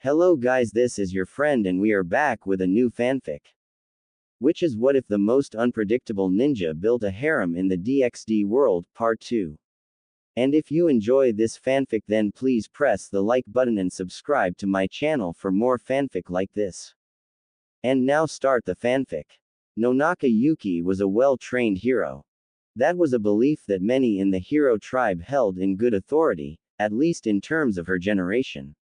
Hello guys, this is your friend and we are back with a new fanfic. Which is what if the most unpredictable ninja built a harem in the DxD world, part 2. And if you enjoy this fanfic then please press the like button and subscribe to my channel for more fanfic like this. And now start the fanfic. Nonaka Yuki was a well-trained hero. That was a belief that many in the hero tribe held in good authority, at least in terms of her generation.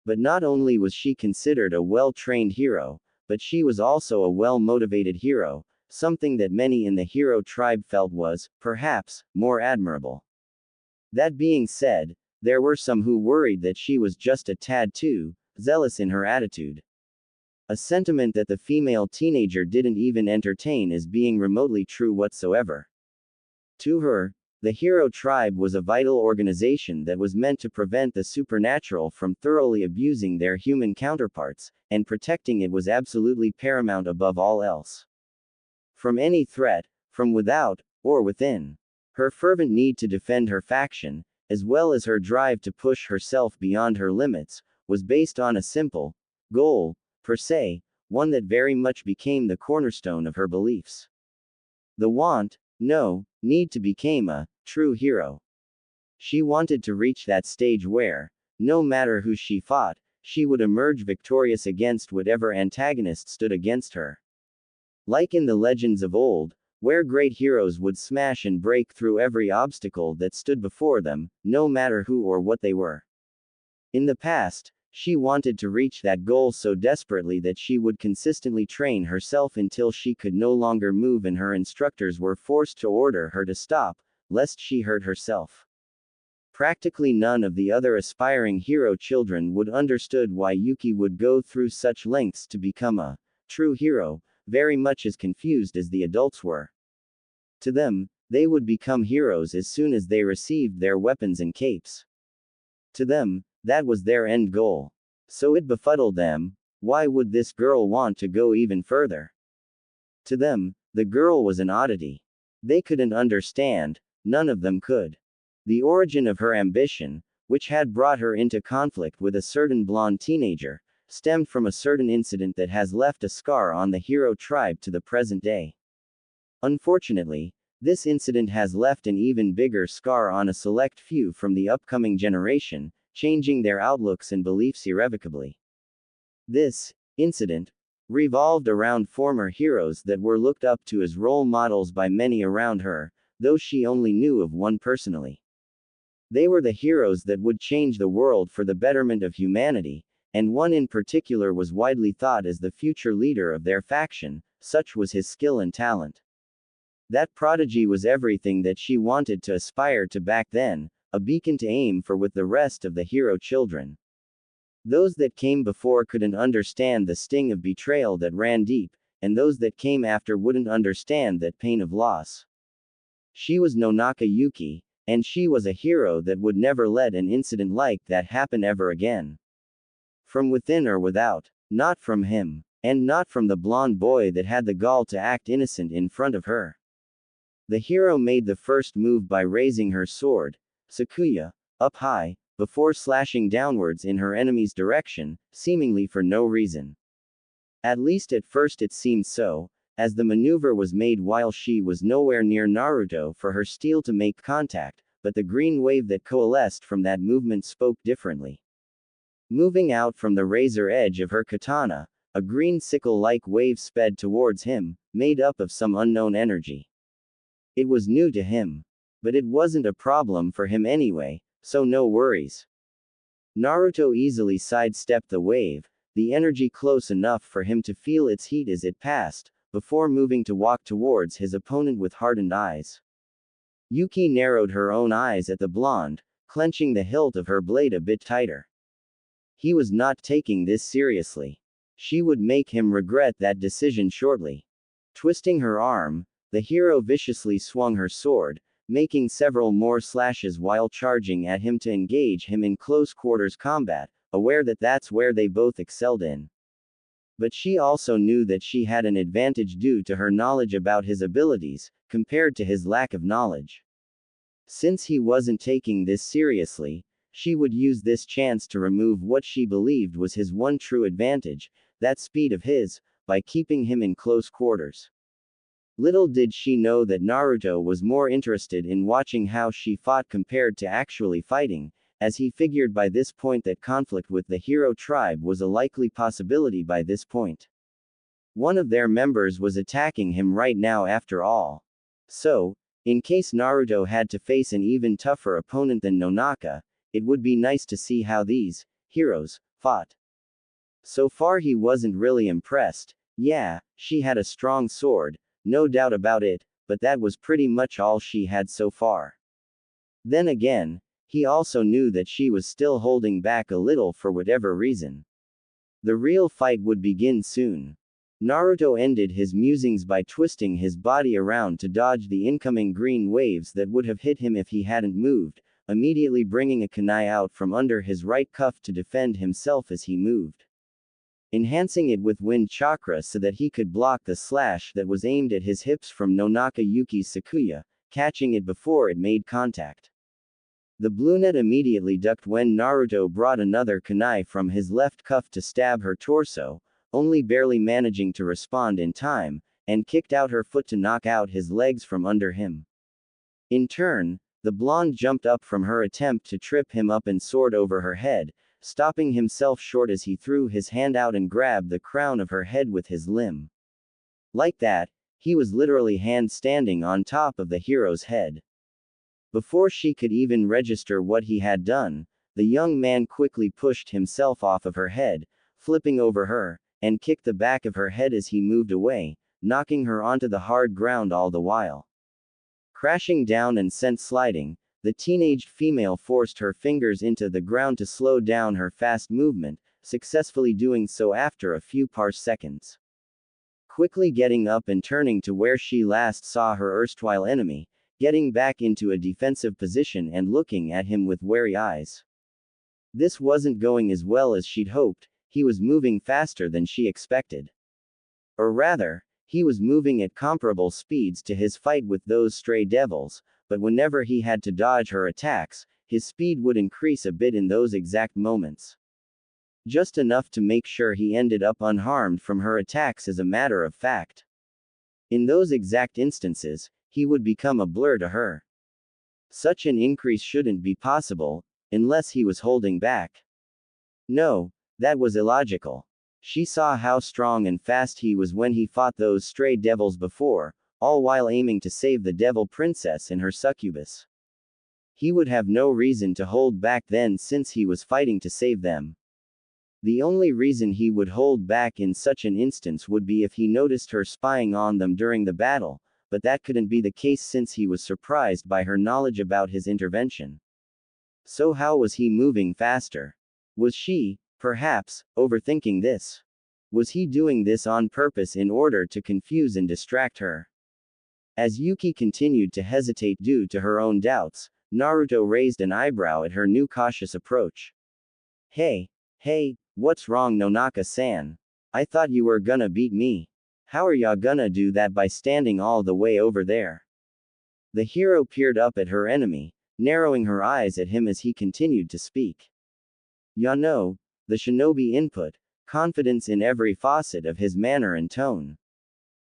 But not only was she considered a well-trained hero, but she was also a well-motivated hero, something that many in the hero tribe felt was, perhaps, more admirable. That being said, there were some who worried that she was just a tad too zealous in her attitude. A sentiment that the female teenager didn't even entertain as being remotely true whatsoever. To her, the hero tribe was a vital organization that was meant to prevent the supernatural from thoroughly abusing their human counterparts, and protecting it was absolutely paramount above all else. From any threat, from without, or within. Her fervent need to defend her faction, as well as her drive to push herself beyond her limits, was based on a simple goal, per se, one that very much became the cornerstone of her beliefs. The need to become a true hero. She wanted to reach that stage where, no matter who she fought, she would emerge victorious against whatever antagonist stood against her. Like in the legends of old, where great heroes would smash and break through every obstacle that stood before them, no matter who or what they were. In the past, she wanted to reach that goal so desperately that she would consistently train herself until she could no longer move and her instructors were forced to order her to stop, lest she hurt herself. Practically none of the other aspiring hero children would understood why Yuki would go through such lengths to become a true hero, very much as confused as the adults were. To them, they would become heroes as soon as they received their weapons and capes. To them, that was their end goal. So it befuddled them, why would this girl want to go even further? To them, the girl was an oddity. They couldn't understand, none of them could. The origin of her ambition, which had brought her into conflict with a certain blonde teenager, stemmed from a certain incident that has left a scar on the hero tribe to the present day. Unfortunately, this incident has left an even bigger scar on a select few from the upcoming generation, changing their outlooks and beliefs irrevocably. This incident revolved around former heroes that were looked up to as role models by many around her, though she only knew of one personally. They were the heroes that would change the world for the betterment of humanity, and one in particular was widely thought as the future leader of their faction, such was his skill and talent. That prodigy was everything that she wanted to aspire to back then, a beacon to aim for with the rest of the hero children. Those that came before couldn't understand the sting of betrayal that ran deep, and those that came after wouldn't understand that pain of loss. She was Nonaka Yuki, and she was a hero that would never let an incident like that happen ever again. From within or without, not from him, and not from the blonde boy that had the gall to act innocent in front of her. The hero made the first move by raising her sword, Sakuya, up high, before slashing downwards in her enemy's direction, seemingly for no reason. At least at first it seemed so, as the maneuver was made while she was nowhere near Naruto for her steel to make contact, but the green wave that coalesced from that movement spoke differently. Moving out from the razor edge of her katana, a green sickle-like wave sped towards him, made up of some unknown energy. It was new to him. But it wasn't a problem for him anyway, so no worries. Naruto easily sidestepped the wave, the energy close enough for him to feel its heat as it passed, before moving to walk towards his opponent with hardened eyes. Yuki narrowed her own eyes at the blonde, clenching the hilt of her blade a bit tighter. He was not taking this seriously. She would make him regret that decision shortly. Twisting her arm, the hero viciously swung her sword, making several more slashes while charging at him to engage him in close quarters combat, aware that that's where they both excelled in. But she also knew that she had an advantage due to her knowledge about his abilities, compared to his lack of knowledge. Since he wasn't taking this seriously, she would use this chance to remove what she believed was his one true advantage, that speed of his, by keeping him in close quarters. Little did she know that Naruto was more interested in watching how she fought compared to actually fighting, as he figured by this point that conflict with the hero tribe was a likely possibility by this point. One of their members was attacking him right now after all. So, in case Naruto had to face an even tougher opponent than Nonaka, it would be nice to see how these heroes fought. So far he wasn't really impressed. Yeah, she had a strong sword, no doubt about it, but that was pretty much all she had so far. Then again, he also knew that she was still holding back a little for whatever reason. The real fight would begin soon. Naruto ended his musings by twisting his body around to dodge the incoming green waves that would have hit him if he hadn't moved, immediately bringing a kunai out from under his right cuff to defend himself as he moved, enhancing it with wind chakra so that he could block the slash that was aimed at his hips from Nonaka Yuki's Sakuya, catching it before it made contact. The Bluenet immediately ducked when Naruto brought another kunai from his left cuff to stab her torso, only barely managing to respond in time, and kicked out her foot to knock out his legs from under him. In turn, the blonde jumped up from her attempt to trip him up and soared over her head, stopping himself short as he threw his hand out and grabbed the crown of her head with his limb. Like that, he was literally hand-standing on top of the hero's head. Before she could even register what he had done, the young man quickly pushed himself off of her head, flipping over her, and kicked the back of her head as he moved away, knocking her onto the hard ground all the while. Crashing down and sent sliding, the teenaged female forced her fingers into the ground to slow down her fast movement, successfully doing so after a few parseconds. Quickly getting up and turning to where she last saw her erstwhile enemy, getting back into a defensive position and looking at him with wary eyes. This wasn't going as well as she'd hoped. He was moving faster than she expected. Or rather, he was moving at comparable speeds to his fight with those stray devils, but whenever he had to dodge her attacks, his speed would increase a bit in those exact moments. Just enough to make sure he ended up unharmed from her attacks as a matter of fact. In those exact instances, he would become a blur to her. Such an increase shouldn't be possible, unless he was holding back. No, that was illogical. She saw how strong and fast he was when he fought those stray devils before, all while aiming to save the devil princess and her succubus. He would have no reason to hold back then since he was fighting to save them. The only reason he would hold back in such an instance would be if he noticed her spying on them during the battle, but that couldn't be the case since he was surprised by her knowledge about his intervention. So how was he moving faster? Was she, perhaps, overthinking this? Was he doing this on purpose in order to confuse and distract her? As Yuki continued to hesitate due to her own doubts, Naruto raised an eyebrow at her new cautious approach. Hey, what's wrong, Nonaka-san? I thought you were gonna beat me. How are ya gonna do that by standing all the way over there? The hero peered up at her enemy, narrowing her eyes at him as he continued to speak. Ya know, the shinobi input, confidence in every facet of his manner and tone.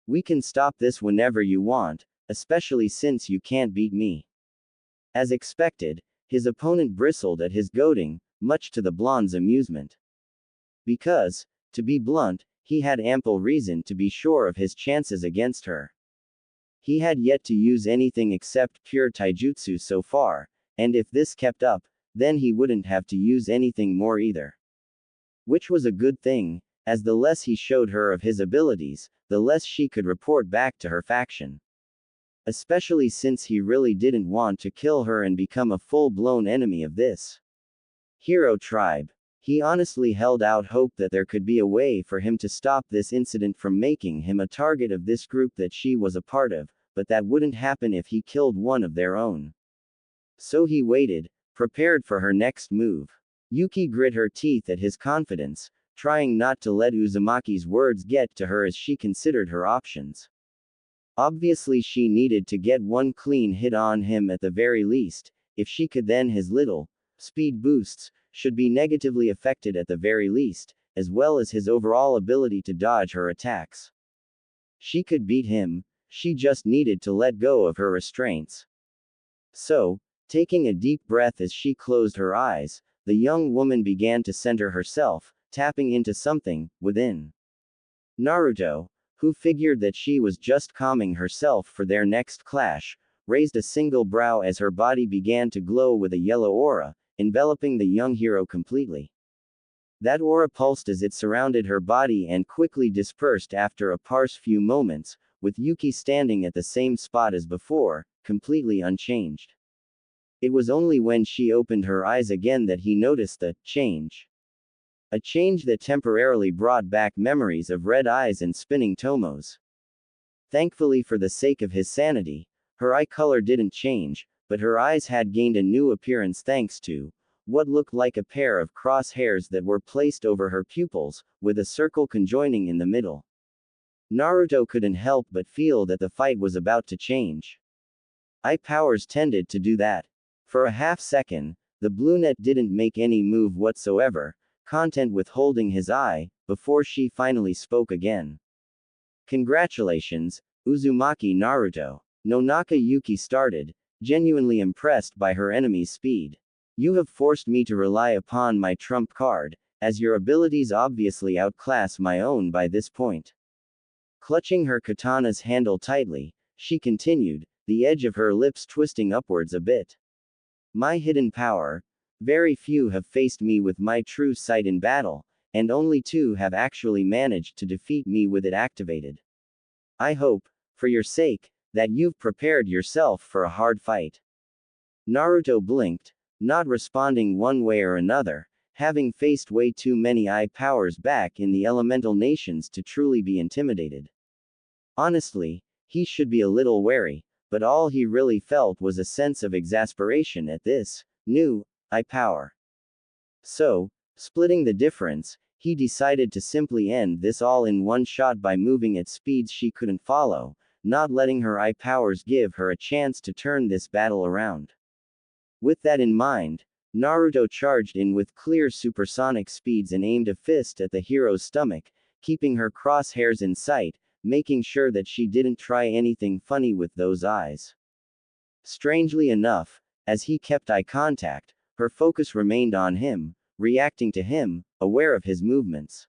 We can stop this whenever you want, especially since you can't beat me. As expected, his opponent bristled at his goading, much to the blonde's amusement. Because, to be blunt, he had ample reason to be sure of his chances against her. He had yet to use anything except pure taijutsu so far, and if this kept up, then he wouldn't have to use anything more either. Which was a good thing, as the less he showed her of his abilities, the less she could report back to her faction. Especially since he really didn't want to kill her and become a full-blown enemy of this hero tribe. He honestly held out hope that there could be a way for him to stop this incident from making him a target of this group that she was a part of, but that wouldn't happen if he killed one of their own. So he waited, prepared for her next move. Yuki grit her teeth at his confidence, trying not to let Uzumaki's words get to her as she considered her options. Obviously she needed to get one clean hit on him at the very least, if she could then his little, speed boosts, should be negatively affected at the very least, as well as his overall ability to dodge her attacks. She could beat him, she just needed to let go of her restraints. So, taking a deep breath as she closed her eyes, the young woman began to center herself, tapping into something within. Naruto, who figured that she was just calming herself for their next clash, raised a single brow as her body began to glow with a yellow aura, enveloping the young hero completely. That aura pulsed as it surrounded her body and quickly dispersed after a few moments, with Yuki standing at the same spot as before, completely unchanged. It was only when she opened her eyes again that he noticed the change. A change that temporarily brought back memories of red eyes and spinning tomos. Thankfully, for the sake of his sanity, her eye color didn't change, but her eyes had gained a new appearance thanks to what looked like a pair of crosshairs that were placed over her pupils, with a circle conjoining in the middle. Naruto couldn't help but feel that the fight was about to change. Eye powers tended to do that. For a half second, the brunette didn't make any move whatsoever, content with holding his eye, before she finally spoke again. Congratulations, Uzumaki Naruto. Nonaka Yuki started, genuinely impressed by her enemy's speed. You have forced me to rely upon my trump card, as your abilities obviously outclass my own by this point. Clutching her katana's handle tightly, she continued, the edge of her lips twisting upwards a bit. My hidden power. Very few have faced me with my true sight in battle, and only 2 have actually managed to defeat me with it activated. I hope, for your sake, that you've prepared yourself for a hard fight. Naruto blinked, not responding one way or another, having faced way too many eye powers back in the elemental nations to truly be intimidated. Honestly, he should be a little wary, but all he really felt was a sense of exasperation at this new eye power. So, splitting the difference, he decided to simply end this all in one shot by moving at speeds she couldn't follow, not letting her eye powers give her a chance to turn this battle around. With that in mind, Naruto charged in with clear supersonic speeds and aimed a fist at the hero's stomach, keeping her crosshairs in sight, making sure that she didn't try anything funny with those eyes. Strangely enough, as he kept eye contact, her focus remained on him, reacting to him, aware of his movements.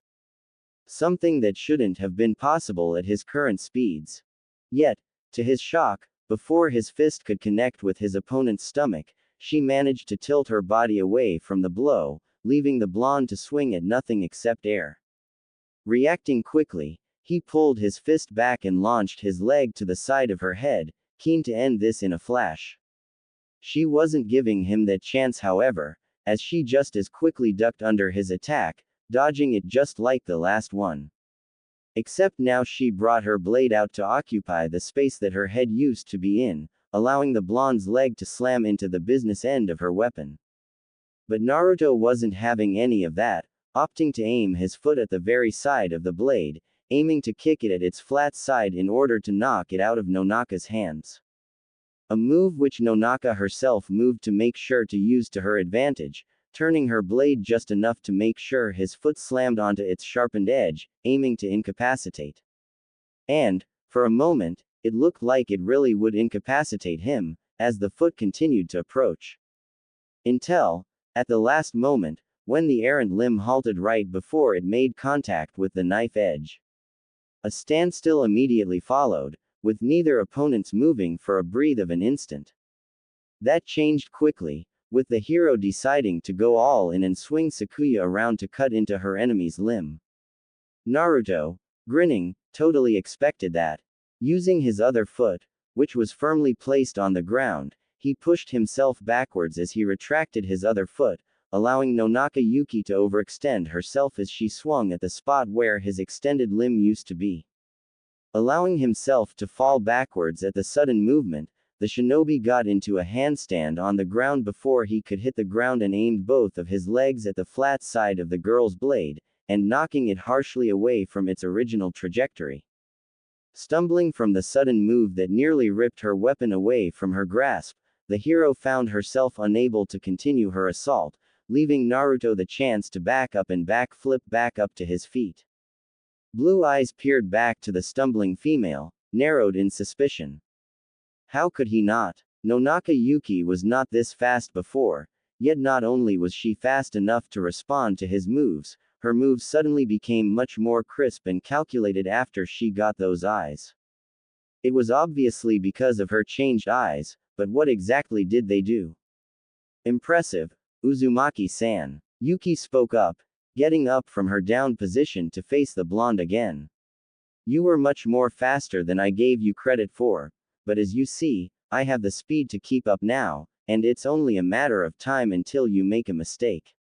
Something that shouldn't have been possible at his current speeds. Yet, to his shock, before his fist could connect with his opponent's stomach, she managed to tilt her body away from the blow, leaving the blonde to swing at nothing except air. Reacting quickly, he pulled his fist back and launched his leg to the side of her head, keen to end this in a flash. She wasn't giving him that chance, however, as she just as quickly ducked under his attack, dodging it just like the last one. Except now she brought her blade out to occupy the space that her head used to be in, allowing the blonde's leg to slam into the business end of her weapon. But Naruto wasn't having any of that, opting to aim his foot at the very side of the blade, aiming to kick it at its flat side in order to knock it out of Nonaka's hands. A move which Nonaka herself moved to make sure to use to her advantage, turning her blade just enough to make sure his foot slammed onto its sharpened edge, aiming to incapacitate. And, for a moment, it looked like it really would incapacitate him, as the foot continued to approach. Until, at the last moment, when the errant limb halted right before it made contact with the knife edge. A standstill immediately followed, with neither opponents moving for a breath of an instant. That changed quickly, with the hero deciding to go all in and swing Sakuya around to cut into her enemy's limb. Naruto, grinning, totally expected that. Using his other foot, which was firmly placed on the ground, he pushed himself backwards as he retracted his other foot, allowing Nonaka Yuki to overextend herself as she swung at the spot where his extended limb used to be. Allowing himself to fall backwards at the sudden movement, the shinobi got into a handstand on the ground before he could hit the ground and aimed both of his legs at the flat side of the girl's blade, and knocking it harshly away from its original trajectory. Stumbling from the sudden move that nearly ripped her weapon away from her grasp, the hero found herself unable to continue her assault, leaving Naruto the chance to back up and backflip back up to his feet. Blue eyes peered back to the stumbling female, narrowed in suspicion. How could he not? Nonaka Yuki was not this fast before, yet not only was she fast enough to respond to his moves, her moves suddenly became much more crisp and calculated after she got those eyes. It was obviously because of her changed eyes, but what exactly did they do? Impressive, Uzumaki-san. Yuki spoke up, getting up from her down position to face the blonde again. You were much more faster than I gave you credit for, but as you see, I have the speed to keep up now, and it's only a matter of time until you make a mistake.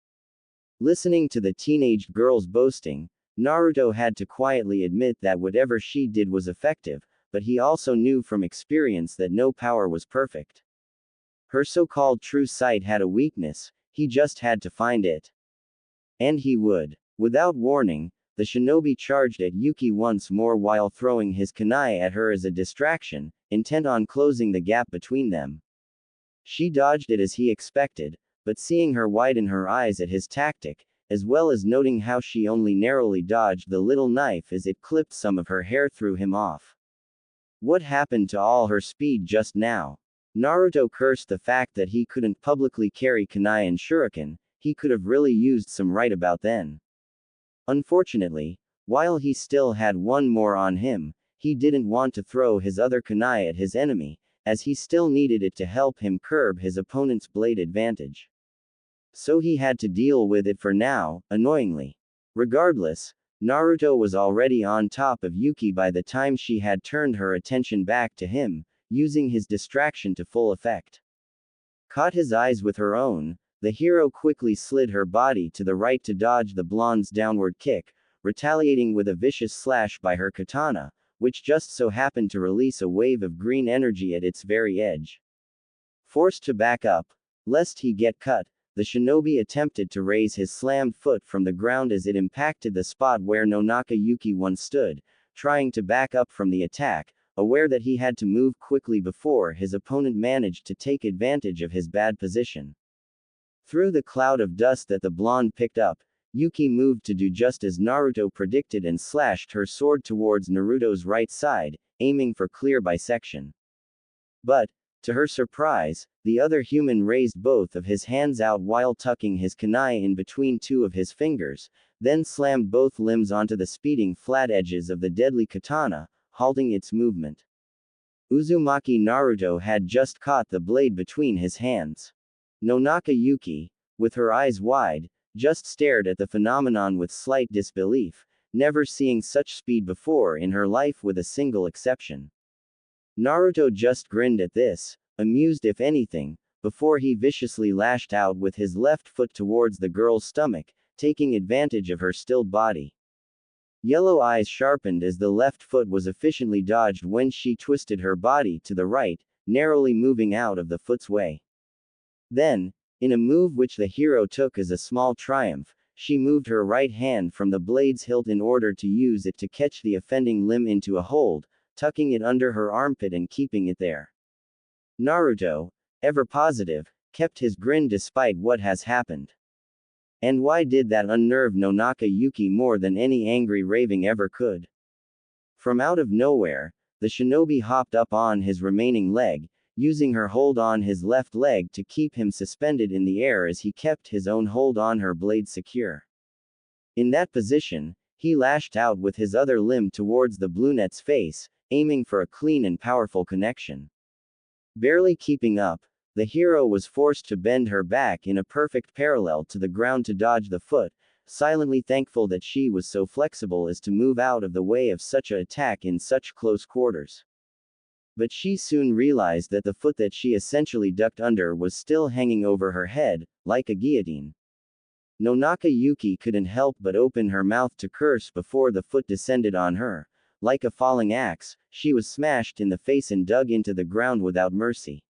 Listening to the teenage girl's boasting, Naruto had to quietly admit that whatever she did was effective, but he also knew from experience that no power was perfect. Her so-called true sight had a weakness, he just had to find it. And he would. Without warning, the shinobi charged at Yuki once more while throwing his kunai at her as a distraction, intent on closing the gap between them. She dodged it as he expected, but seeing her widen her eyes at his tactic, as well as noting how she only narrowly dodged the little knife as it clipped some of her hair, threw him off. What happened to all her speed just now? Naruto cursed the fact that he couldn't publicly carry kunai and shuriken. He could have really used some right about then. Unfortunately, while he still had one more on him, he didn't want to throw his other kunai at his enemy, as he still needed it to help him curb his opponent's blade advantage. So he had to deal with it for now, annoyingly. Regardless, Naruto was already on top of Yuki by the time she had turned her attention back to him, using his distraction to full effect. Caught his eyes with her own, the hero quickly slid her body to the right to dodge the blonde's downward kick, retaliating with a vicious slash by her katana, which just so happened to release a wave of green energy at its very edge. Forced to back up, lest he get cut, the shinobi attempted to raise his slammed foot from the ground as it impacted the spot where Nonaka Yuki once stood, trying to back up from the attack, aware that he had to move quickly before his opponent managed to take advantage of his bad position. Through the cloud of dust that the blonde picked up, Yuki moved to do just as Naruto predicted and slashed her sword towards Naruto's right side, aiming for clear bisection. But, to her surprise, the other human raised both of his hands out while tucking his kunai in between two of his fingers, then slammed both limbs onto the speeding flat edges of the deadly katana, halting its movement. Uzumaki Naruto had just caught the blade between his hands. Nonaka Yuki, with her eyes wide, just stared at the phenomenon with slight disbelief, never seeing such speed before in her life with a single exception. Naruto just grinned at this, amused if anything, before he viciously lashed out with his left foot towards the girl's stomach, taking advantage of her stilled body. Yellow eyes sharpened as the left foot was efficiently dodged when she twisted her body to the right, narrowly moving out of the foot's way. Then, in a move which the hero took as a small triumph, she moved her right hand from the blade's hilt in order to use it to catch the offending limb into a hold, tucking it under her armpit and keeping it there. Naruto, ever positive, kept his grin despite what has happened. And why did that unnerve Nonaka Yuki more than any angry raving ever could? From out of nowhere, the shinobi hopped up on his remaining leg, using her hold on his left leg to keep him suspended in the air as he kept his own hold on her blade secure. In that position, he lashed out with his other limb towards the brunette's face, aiming for a clean and powerful connection. Barely keeping up, the hero was forced to bend her back in a perfect parallel to the ground to dodge the foot, silently thankful that she was so flexible as to move out of the way of such an attack in such close quarters. But she soon realized that the foot that she essentially ducked under was still hanging over her head, like a guillotine. Nonaka Yuki couldn't help but open her mouth to curse before the foot descended on her. Like a falling axe, she was smashed in the face and dug into the ground without mercy.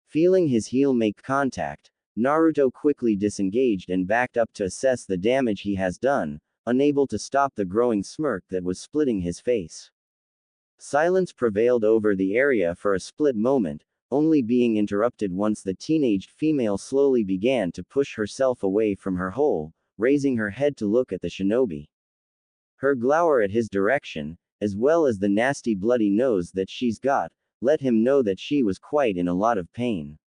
Feeling his heel make contact, Naruto quickly disengaged and backed up to assess the damage he has done, unable to stop the growing smirk that was splitting his face. Silence prevailed over the area for a split moment, only being interrupted once the teenaged female slowly began to push herself away from her hole, raising her head to look at the shinobi. Her glower at his direction, as well as the nasty bloody nose that she's got, let him know that she was quite in a lot of pain.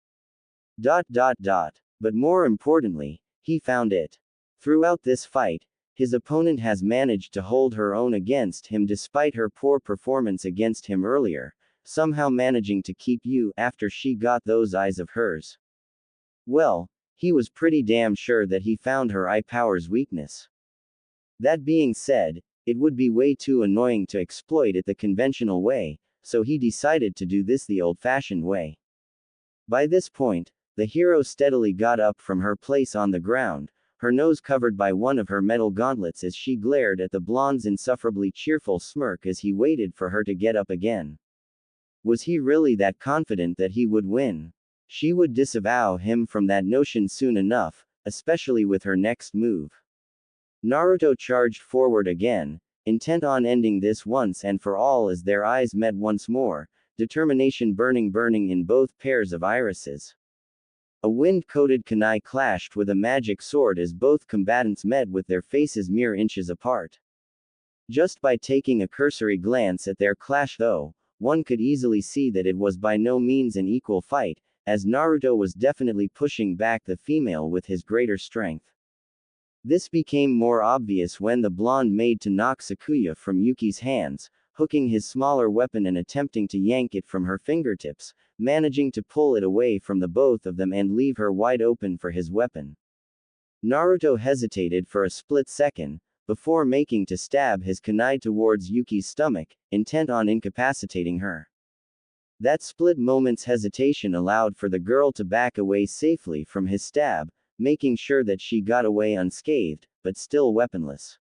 But more importantly, he found it. Throughout this fight, his opponent has managed to hold her own against him despite her poor performance against him earlier, somehow managing to keep you after she got those eyes of hers. Well, he was pretty damn sure that he found her eye power's weakness. That being said, it would be way too annoying to exploit it the conventional way, so he decided to do this the old-fashioned way. By this point, the hero steadily got up from her place on the ground, her nose covered by one of her metal gauntlets as she glared at the blonde's insufferably cheerful smirk as he waited for her to get up again. Was he really that confident that he would win? She would disavow him from that notion soon enough, especially with her next move. Naruto charged forward again, intent on ending this once and for all as their eyes met once more, determination burning in both pairs of irises. A wind-coated kunai clashed with a magic sword as both combatants met with their faces mere inches apart. Just by taking a cursory glance at their clash though, one could easily see that it was by no means an equal fight, as Naruto was definitely pushing back the female with his greater strength. This became more obvious when the blonde made to knock Sakuya from Yuki's hands, hooking his smaller weapon and attempting to yank it from her fingertips, managing to pull it away from the both of them and leave her wide open for his weapon. Naruto hesitated for a split second, before making to stab his kunai towards Yuki's stomach, intent on incapacitating her. That split moment's hesitation allowed for the girl to back away safely from his stab, making sure that she got away unscathed, but still weaponless.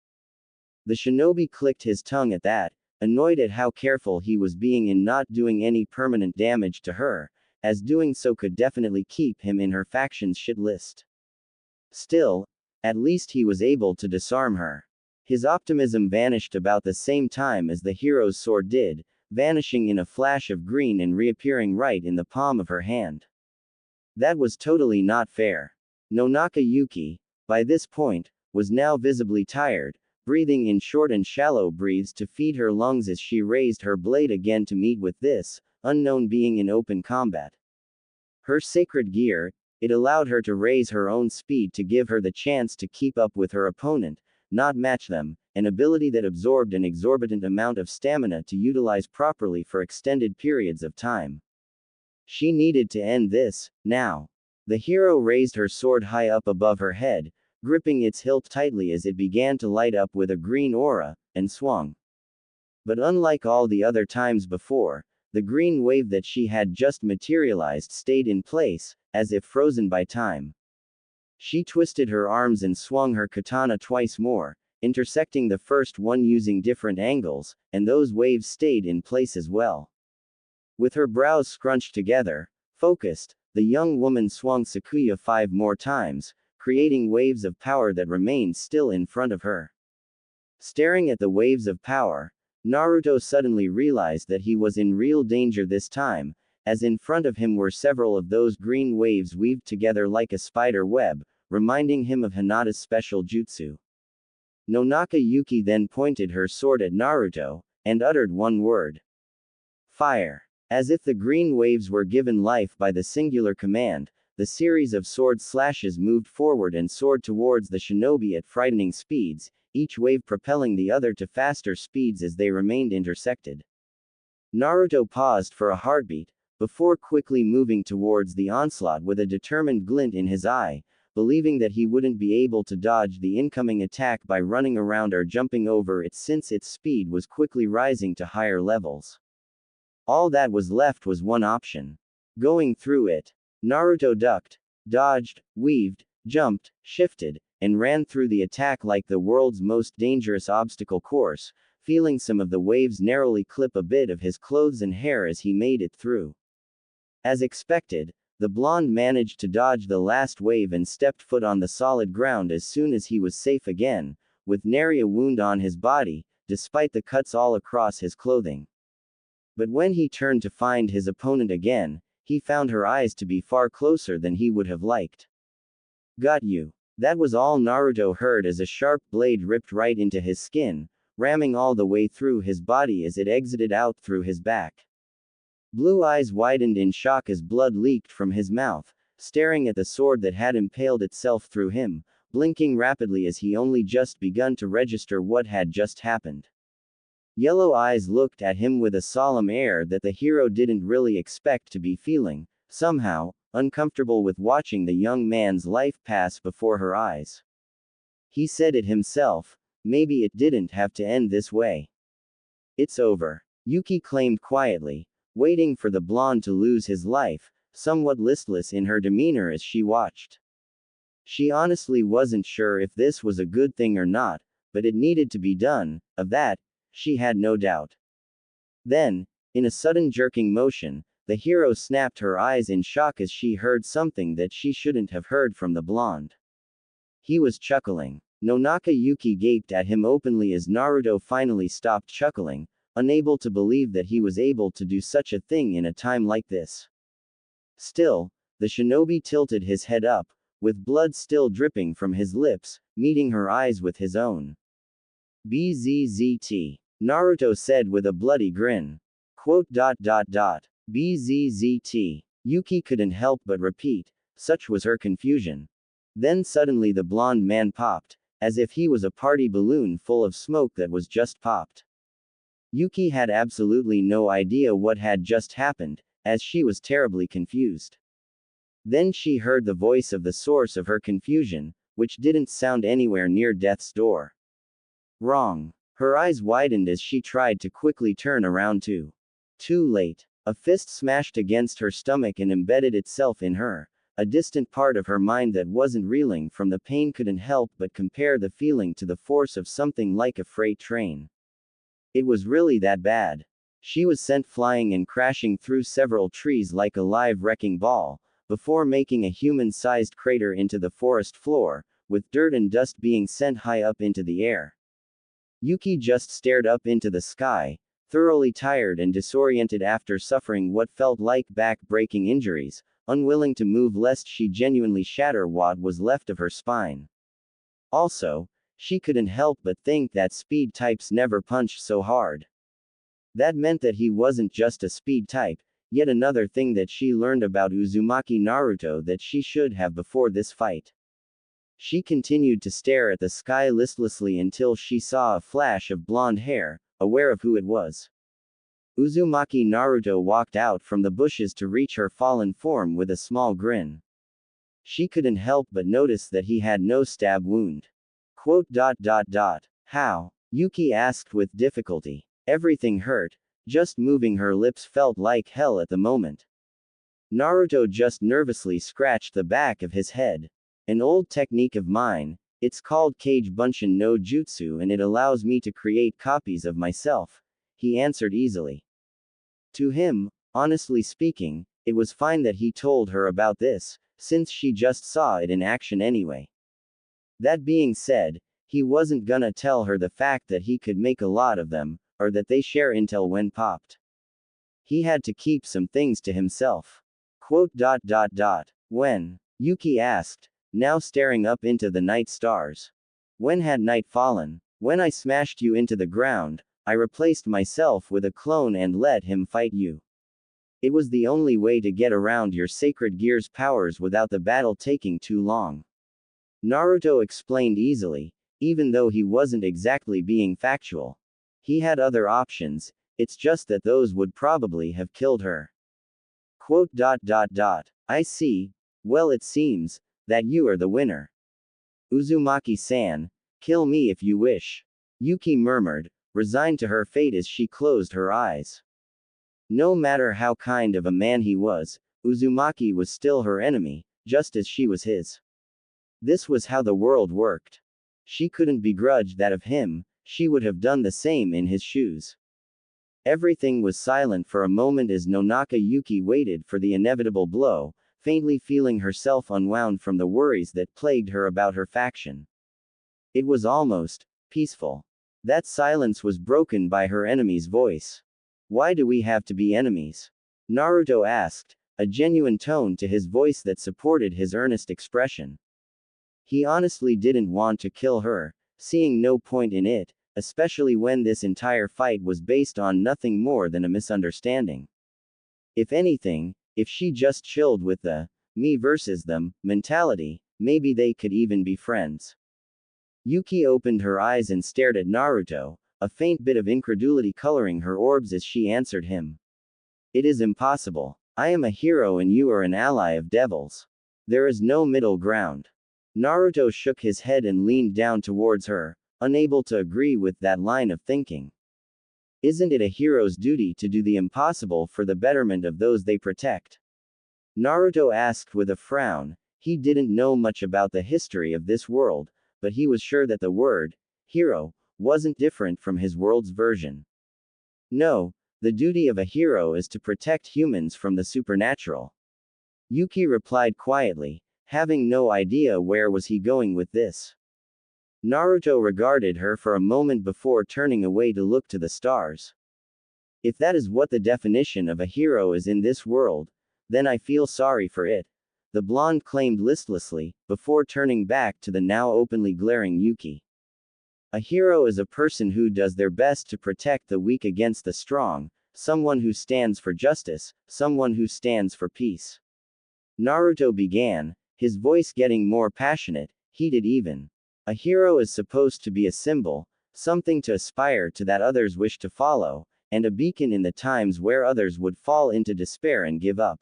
The shinobi clicked his tongue at that, annoyed at how careful he was being in not doing any permanent damage to her, as doing so could definitely keep him in her faction's shit list. Still, at least he was able to disarm her. His optimism vanished about the same time as the hero's sword did, vanishing in a flash of green and reappearing right in the palm of her hand. That was totally not fair. Nonaka Yuki, by this point, was now visibly tired, breathing in short and shallow breaths to feed her lungs as she raised her blade again to meet with this unknown being in open combat. Her sacred gear, it allowed her to raise her own speed to give her the chance to keep up with her opponent, not match them, an ability that absorbed an exorbitant amount of stamina to utilize properly for extended periods of time. She needed to end this, now. The hero raised her sword high up above her head, gripping its hilt tightly as it began to light up with a green aura, and swung. But unlike all the other times before, the green wave that she had just materialized stayed in place, as if frozen by time. She twisted her arms and swung her katana twice more, intersecting the first one using different angles, and those waves stayed in place as well. With her brows scrunched together, focused, the young woman swung Sakuya 5 more times, creating waves of power that remained still in front of her. Staring at the waves of power, Naruto suddenly realized that he was in real danger this time, as in front of him were several of those green waves weaved together like a spider web, reminding him of Hinata's special jutsu. Nonaka Yuki then pointed her sword at Naruto, and uttered one word. Fire. As if the green waves were given life by the singular command, the series of sword slashes moved forward and soared towards the shinobi at frightening speeds, each wave propelling the other to faster speeds as they remained intersected. Naruto paused for a heartbeat, before quickly moving towards the onslaught with a determined glint in his eye, believing that he wouldn't be able to dodge the incoming attack by running around or jumping over it since its speed was quickly rising to higher levels. All that was left was one option. Going through it. Naruto ducked, dodged, weaved, jumped, shifted, and ran through the attack like the world's most dangerous obstacle course, feeling some of the waves narrowly clip a bit of his clothes and hair as he made it through. As expected, the blonde managed to dodge the last wave and stepped foot on the solid ground as soon as he was safe again, with nary a wound on his body, despite the cuts all across his clothing. But when he turned to find his opponent again, he found her eyes to be far closer than he would have liked. Got you. That was all Naruto heard as a sharp blade ripped right into his skin, ramming all the way through his body as it exited out through his back. Blue eyes widened in shock as blood leaked from his mouth, staring at the sword that had impaled itself through him, blinking rapidly as he only just begun to register what had just happened. Yellow eyes looked at him with a solemn air that the hero didn't really expect to be feeling, somehow, uncomfortable with watching the young man's life pass before her eyes. He said it himself, maybe it didn't have to end this way. It's over, Yuki claimed quietly, waiting for the blonde to lose his life, somewhat listless in her demeanor as she watched. She honestly wasn't sure if this was a good thing or not, but it needed to be done, of that, she had no doubt. Then, in a sudden jerking motion, the hero snapped her eyes in shock as she heard something that she shouldn't have heard from the blonde. He was chuckling. Nonaka Yuki gaped at him openly as Naruto finally stopped chuckling, unable to believe that he was able to do such a thing in a time like this. Still, the shinobi tilted his head up, with blood still dripping from his lips, meeting her eyes with his own. BZZT. Naruto said with a bloody grin. BZZT. Yuki couldn't help but repeat, such was her confusion. Then suddenly the blonde man popped, as if he was a party balloon full of smoke that was just popped. Yuki had absolutely no idea what had just happened, as she was terribly confused. Then she heard the voice of the source of her confusion, which didn't sound anywhere near death's door. Wrong. Her eyes widened as she tried to quickly turn around too. Too late. A fist smashed against her stomach and embedded itself in her. A distant part of her mind that wasn't reeling from the pain couldn't help but compare the feeling to the force of something like a freight train. It was really that bad. She was sent flying and crashing through several trees like a live wrecking ball, before making a human-sized crater into the forest floor, with dirt and dust being sent high up into the air. Yuki just stared up into the sky, thoroughly tired and disoriented after suffering what felt like back-breaking injuries, unwilling to move lest she genuinely shatter what was left of her spine. Also, she couldn't help but think that speed types never punch so hard. That meant that he wasn't just a speed type, yet another thing that she learned about Uzumaki Naruto that she should have before this fight. She continued to stare at the sky listlessly until she saw a flash of blonde hair, aware of who it was. Uzumaki Naruto walked out from the bushes to reach her fallen form with a small grin. She couldn't help but notice that he had no stab wound. How? Yuki asked with difficulty. Everything hurt, just moving her lips felt like hell at the moment. Naruto just nervously scratched the back of his head. An old technique of mine, it's called Kage Bunshin no Jutsu and it allows me to create copies of myself, he answered easily. To him, honestly speaking, it was fine that he told her about this, since she just saw it in action anyway. That being said, he wasn't gonna tell her the fact that he could make a lot of them, or that they share intel when popped. He had to keep some things to himself. When? Yuki asked, now staring up into the night stars. When had night fallen? When I smashed you into the ground, I replaced myself with a clone and let him fight you. It was the only way to get around your sacred gear's powers without the battle taking too long. Naruto explained easily, even though he wasn't exactly being factual. He had other options, it's just that those would probably have killed her. I see, well it seems, that you are the winner. Uzumaki-san, kill me if you wish. Yuki murmured, resigned to her fate as she closed her eyes. No matter how kind of a man he was, Uzumaki was still her enemy, just as she was his. This was how the world worked. She couldn't begrudge that of him, she would have done the same in his shoes. Everything was silent for a moment as Nonaka Yuki waited for the inevitable blow, faintly feeling herself unwound from the worries that plagued her about her faction. It was almost peaceful. That silence was broken by her enemy's voice. Why do we have to be enemies? Naruto asked, a genuine tone to his voice that supported his earnest expression. He honestly didn't want to kill her, seeing no point in it, especially when this entire fight was based on nothing more than a misunderstanding. If anything, if she just chilled with the me versus them mentality, maybe they could even be friends. Yuki opened her eyes and stared at Naruto, a faint bit of incredulity coloring her orbs as she answered him. It is impossible. I am a hero and you are an ally of devils. There is no middle ground. Naruto shook his head and leaned down towards her, unable to agree with that line of thinking. Isn't it a hero's duty to do the impossible for the betterment of those they protect? Naruto asked with a frown. He didn't know much about the history of this world, but he was sure that the word, hero, wasn't different from his world's version. No, the duty of a hero is to protect humans from the supernatural. Yuki replied quietly, having no idea where was he going with this. Naruto regarded her for a moment before turning away to look to the stars. If that is what the definition of a hero is in this world, then I feel sorry for it, the blonde claimed listlessly, before turning back to the now openly glaring Yuki. A hero is a person who does their best to protect the weak against the strong, someone who stands for justice, someone who stands for peace. Naruto began, his voice getting more passionate, heated even. A hero is supposed to be a symbol, something to aspire to that others wish to follow, and a beacon in the times where others would fall into despair and give up.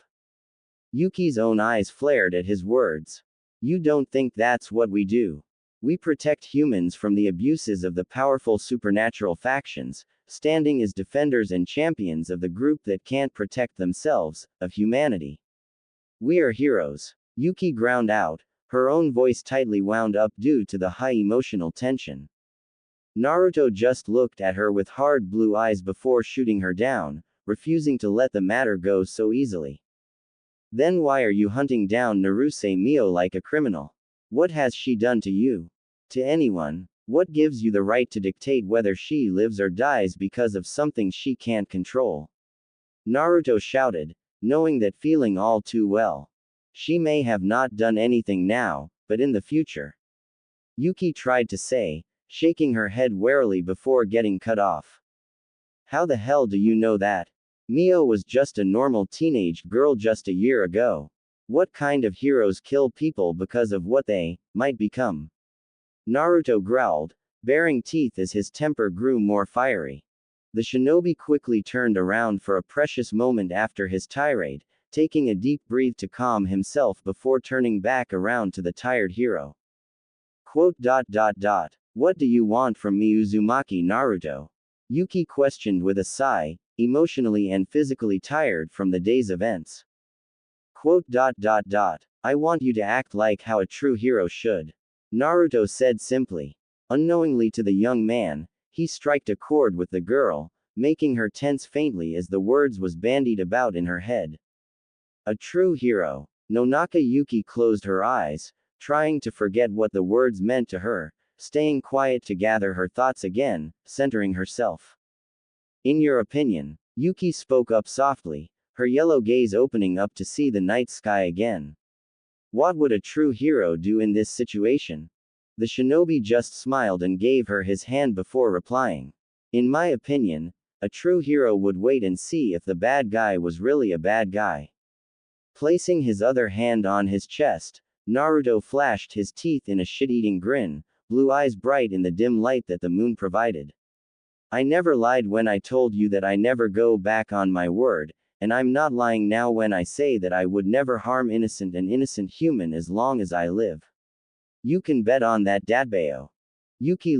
Yuki's own eyes flared at his words. You don't think that's what we do? We protect humans from the abuses of the powerful supernatural factions, standing as defenders and champions of the group that can't protect themselves, of humanity. We are heroes. Yuki ground out, her own voice tightly wound up due to the high emotional tension. Naruto just looked at her with hard blue eyes before shooting her down, refusing to let the matter go so easily. Then why are you hunting down Naruse Mio like a criminal? What has she done to you? To anyone? What gives you the right to dictate whether she lives or dies because of something she can't control? Naruto shouted, knowing that feeling all too well. She may have not done anything now, but in the future. Yuki tried to say, shaking her head warily before getting cut off. How the hell do you know that? Mio was just a normal teenage girl just a year ago. What kind of heroes kill people because of what they might become? Naruto growled, baring teeth as his temper grew more fiery. The shinobi quickly turned around for a precious moment after his tirade, taking a deep breath to calm himself before turning back around to the tired hero. What do you want from me, Uzumaki Naruto? Yuki questioned with a sigh, emotionally and physically tired from the day's events. I want you to act like how a true hero should. Naruto said simply. Unknowingly to the young man, he struck a chord with the girl, making her tense faintly as the words was bandied about in her head. A true hero. Nonaka Yuki closed her eyes, trying to forget what the words meant to her, staying quiet to gather her thoughts again, centering herself. In your opinion, Yuki spoke up softly, her yellow gaze opening up to see the night sky again. What would a true hero do in this situation? The shinobi just smiled and gave her his hand before replying. In my opinion, a true hero would wait and see if the bad guy was really a bad guy. Placing his other hand on his chest, Naruto flashed his teeth in a shit-eating grin, blue eyes bright in the dim light that the moon provided. I never lied when I told you that I never go back on my word, and I'm not lying now when I say that I would never harm an innocent human as long as I live. You can bet on that, Dadbeo. Yuki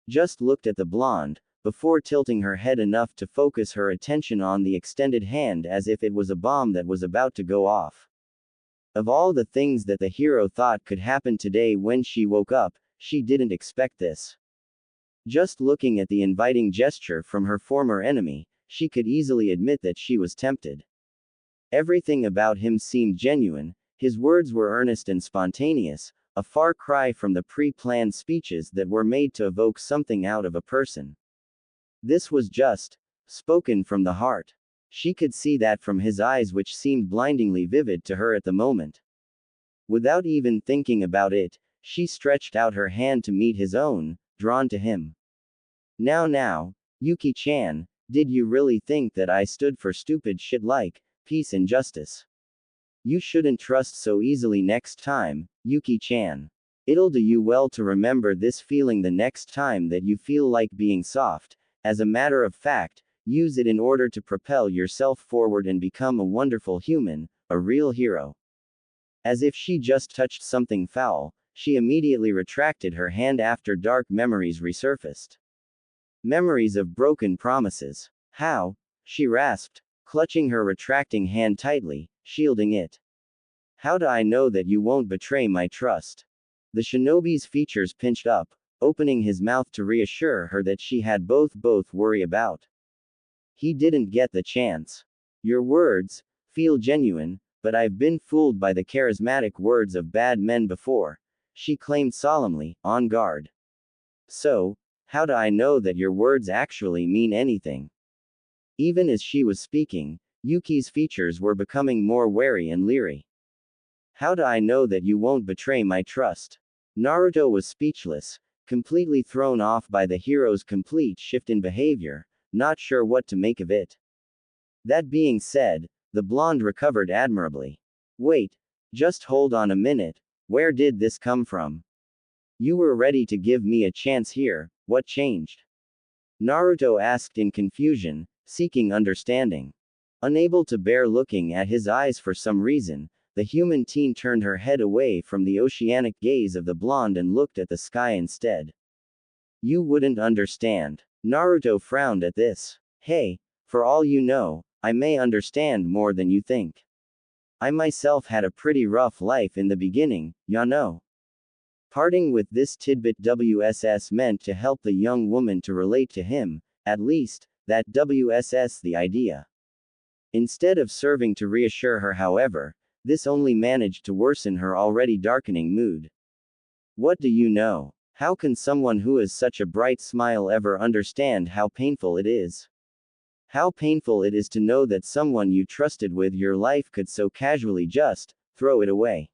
just looked at the blonde, before tilting her head enough to focus her attention on the extended hand as if it was a bomb that was about to go off. Of all the things that the hero thought could happen today when she woke up, she didn't expect this. Just looking at the inviting gesture from her former enemy, she could easily admit that she was tempted. Everything about him seemed genuine, his words were earnest and spontaneous, a far cry from the pre-planned speeches that were made to evoke something out of a person. This was just spoken from the heart. She could see that from his eyes, which seemed blindingly vivid to her at the moment. Without even thinking about it, she stretched out her hand to meet his own, drawn to him. Now, Yuki-chan, did you really think that I stood for stupid shit like peace and justice? You shouldn't trust so easily next time, Yuki-chan. It'll do you well to remember this feeling the next time that you feel like being soft. As a matter of fact, use it in order to propel yourself forward and become a wonderful human, a real hero. As if she just touched something foul, she immediately retracted her hand after dark memories resurfaced. Memories of broken promises. How? She rasped, clutching her retracting hand tightly, shielding it. How do I know that you won't betray my trust? The shinobi's features pinched up, opening his mouth to reassure her that she had both worry about. He didn't get the chance. Your words feel genuine, but I've been fooled by the charismatic words of bad men before, she claimed solemnly, on guard. So, how do I know that your words actually mean anything? Even as she was speaking, Yuki's features were becoming more wary and leery. How do I know that you won't betray my trust? Naruto was speechless, completely thrown off by the hero's complete shift in behavior, not sure what to make of it. That being said, the blonde recovered admirably. Wait, just hold on a minute, where did this come from? You were ready to give me a chance here, what changed? Naruto asked in confusion, seeking understanding. Unable to bear looking at his eyes for some reason, the human teen turned her head away from the oceanic gaze of the blonde and looked at the sky instead. You wouldn't understand. Naruto frowned at this. Hey, for all you know, I may understand more than you think. I myself had a pretty rough life in the beginning, ya know. Parting with this tidbit WSS meant to help the young woman to relate to him, at least, that WSS the idea. Instead of serving to reassure her, however, this only managed to worsen her already darkening mood. What do you know? How can someone who has such a bright smile ever understand how painful it is? How painful it is to know that someone you trusted with your life could so casually just throw it away.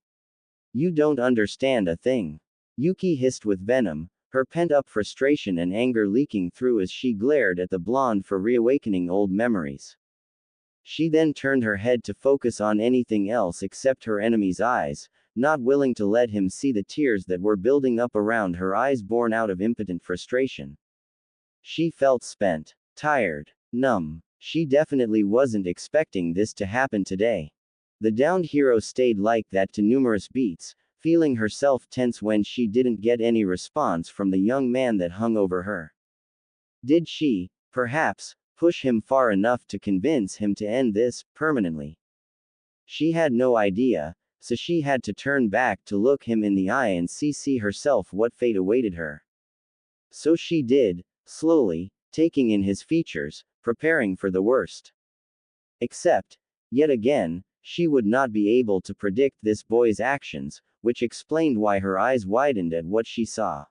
You don't understand a thing. Yuki hissed with venom, her pent-up frustration and anger leaking through as she glared at the blonde for reawakening old memories. She then turned her head to focus on anything else except her enemy's eyes, not willing to let him see the tears that were building up around her eyes born out of impotent frustration. She felt spent, tired, numb. She definitely wasn't expecting this to happen today. The downed hero stayed like that to numerous beats, feeling herself tense when she didn't get any response from the young man that hung over her. Did she, perhaps, push him far enough to convince him to end this, permanently? She had no idea, so she had to turn back to look him in the eye and see herself what fate awaited her. So she did, slowly, taking in his features, preparing for the worst. Except, yet again, she would not be able to predict this boy's actions, which explained why her eyes widened at what she saw.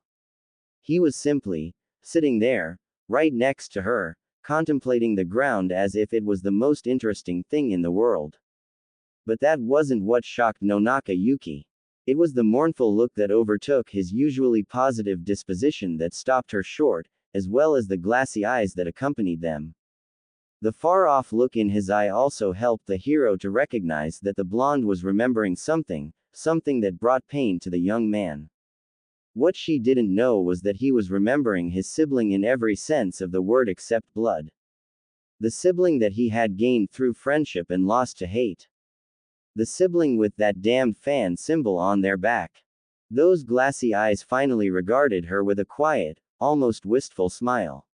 He was simply sitting there, right next to her, contemplating the ground as if it was the most interesting thing in the world. But that wasn't what shocked Nonaka Yuki. It was the mournful look that overtook his usually positive disposition that stopped her short, as well as the glassy eyes that accompanied them. The far-off look in his eye also helped the hero to recognize that the blonde was remembering something that brought pain to the young man. What she didn't know was that he was remembering his sibling in every sense of the word except blood. The sibling that he had gained through friendship and lost to hate. The sibling with that damned fan symbol on their back. Those glassy eyes finally regarded her with a quiet, almost wistful smile.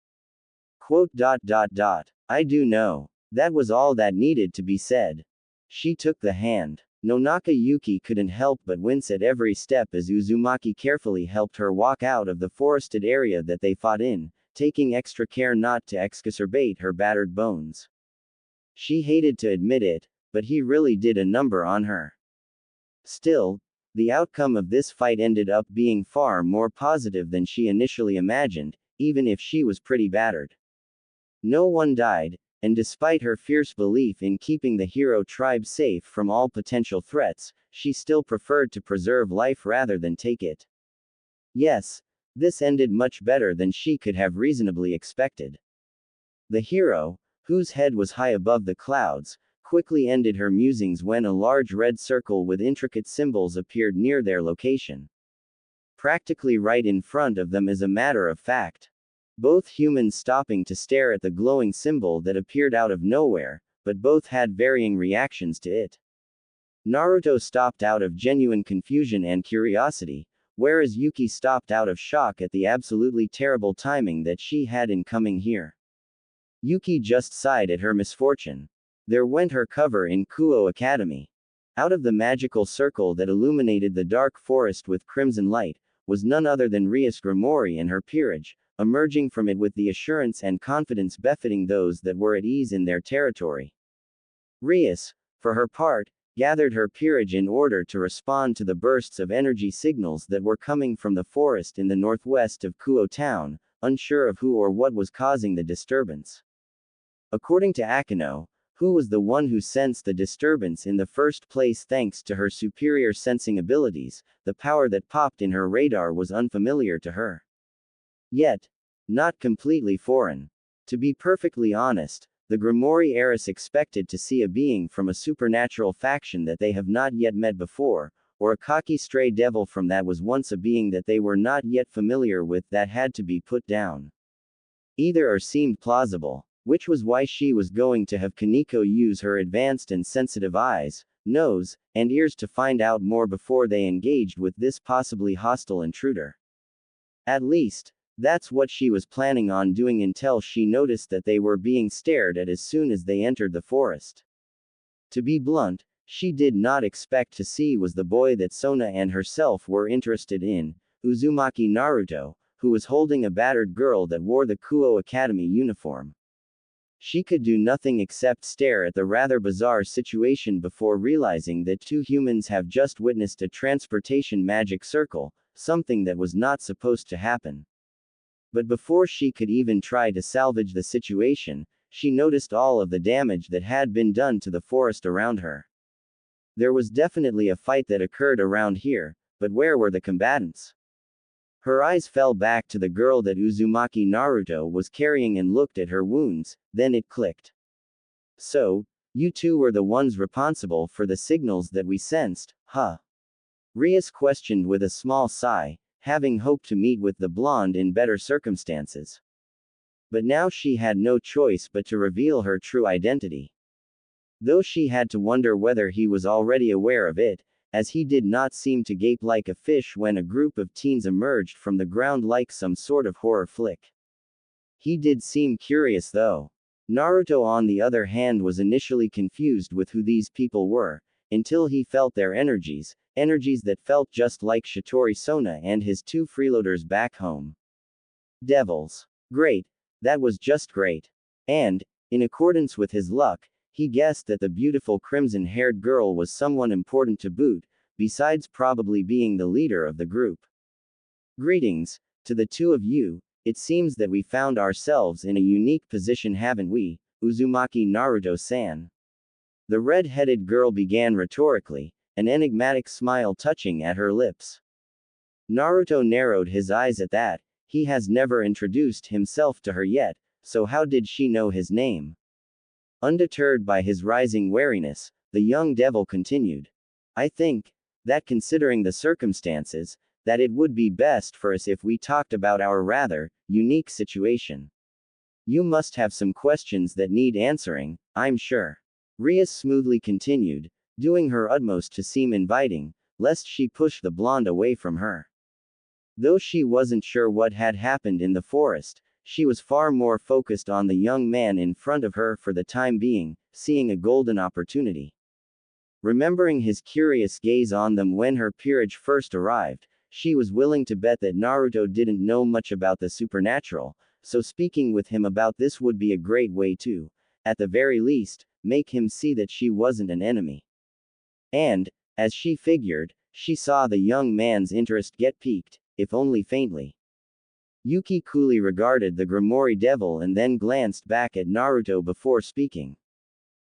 I do know. That was all that needed to be said. She took the hand. Nonaka Yuki couldn't help but wince at every step as Uzumaki carefully helped her walk out of the forested area that they fought in, taking extra care not to exacerbate her battered bones. She hated to admit it, but he really did a number on her. Still, the outcome of this fight ended up being far more positive than she initially imagined, even if she was pretty battered. No one died, and despite her fierce belief in keeping the hero tribe safe from all potential threats, she still preferred to preserve life rather than take it. Yes, this ended much better than she could have reasonably expected. The hero, whose head was high above the clouds, quickly ended her musings when a large red circle with intricate symbols appeared near their location. Practically right in front of them, as a matter of fact. Both humans stopping to stare at the glowing symbol that appeared out of nowhere, but both had varying reactions to it. Naruto stopped out of genuine confusion and curiosity, whereas Yuki stopped out of shock at the absolutely terrible timing that she had in coming here. Yuki just sighed at her misfortune. There went her cover in Kuo Academy. Out of the magical circle that illuminated the dark forest with crimson light, was none other than Rias Grimori and her peerage, emerging from it with the assurance and confidence befitting those that were at ease in their territory. Rias, for her part, gathered her peerage in order to respond to the bursts of energy signals that were coming from the forest in the northwest of Kuo town, unsure of who or what was causing the disturbance. According to Akino, who was the one who sensed the disturbance in the first place thanks to her superior sensing abilities, the power that popped in her radar was unfamiliar to her. Yet, not completely foreign. To be perfectly honest, the Grimori heiress expected to see a being from a supernatural faction that they have not yet met before, or a cocky stray devil from that was once a being that they were not yet familiar with that had to be put down. Either or seemed plausible, which was why she was going to have Kaneko use her advanced and sensitive eyes, nose, and ears to find out more before they engaged with this possibly hostile intruder. At least, that's what she was planning on doing until she noticed that they were being stared at as soon as they entered the forest. To be blunt, she did not expect to see was the boy that Sona and herself were interested in, Uzumaki Naruto, who was holding a battered girl that wore the Kuo Academy uniform. She could do nothing except stare at the rather bizarre situation before realizing that two humans have just witnessed a transportation magic circle, something that was not supposed to happen. But before she could even try to salvage the situation, she noticed all of the damage that had been done to the forest around her. There was definitely a fight that occurred around here, but where were the combatants? Her eyes fell back to the girl that Uzumaki Naruto was carrying and looked at her wounds, then it clicked. So, you two were the ones responsible for the signals that we sensed, huh? Rias questioned with a small sigh, having hoped to meet with the blonde in better circumstances. But now she had no choice but to reveal her true identity. Though she had to wonder whether he was already aware of it, as he did not seem to gape like a fish when a group of teens emerged from the ground like some sort of horror flick. He did seem curious though. Naruto on the other hand was initially confused with who these people were, until he felt their energies that felt just like Shitori Sona and his two freeloaders back home. Devils. Great. That was just great. And, in accordance with his luck, he guessed that the beautiful crimson-haired girl was someone important to boot, besides probably being the leader of the group. Greetings, to the two of you. It seems that we found ourselves in a unique position, haven't we, Uzumaki Naruto-san? The red-headed girl began rhetorically, an enigmatic smile touching at her lips. Naruto narrowed his eyes at that. He has never introduced himself to her yet, so how did she know his name? Undeterred by his rising wariness, the young devil continued. I think that considering the circumstances, that it would be best for us if we talked about our rather unique situation. You must have some questions that need answering, I'm sure. Rias smoothly continued, doing her utmost to seem inviting, lest she push the blonde away from her. Though she wasn't sure what had happened in the forest, she was far more focused on the young man in front of her for the time being, seeing a golden opportunity. Remembering his curious gaze on them when her peerage first arrived, she was willing to bet that Naruto didn't know much about the supernatural, so speaking with him about this would be a great way to, at the very least, make him see that she wasn't an enemy. And, as she figured, she saw the young man's interest get piqued, if only faintly. Yuki coolly regarded the Grimoire devil and then glanced back at Naruto before speaking.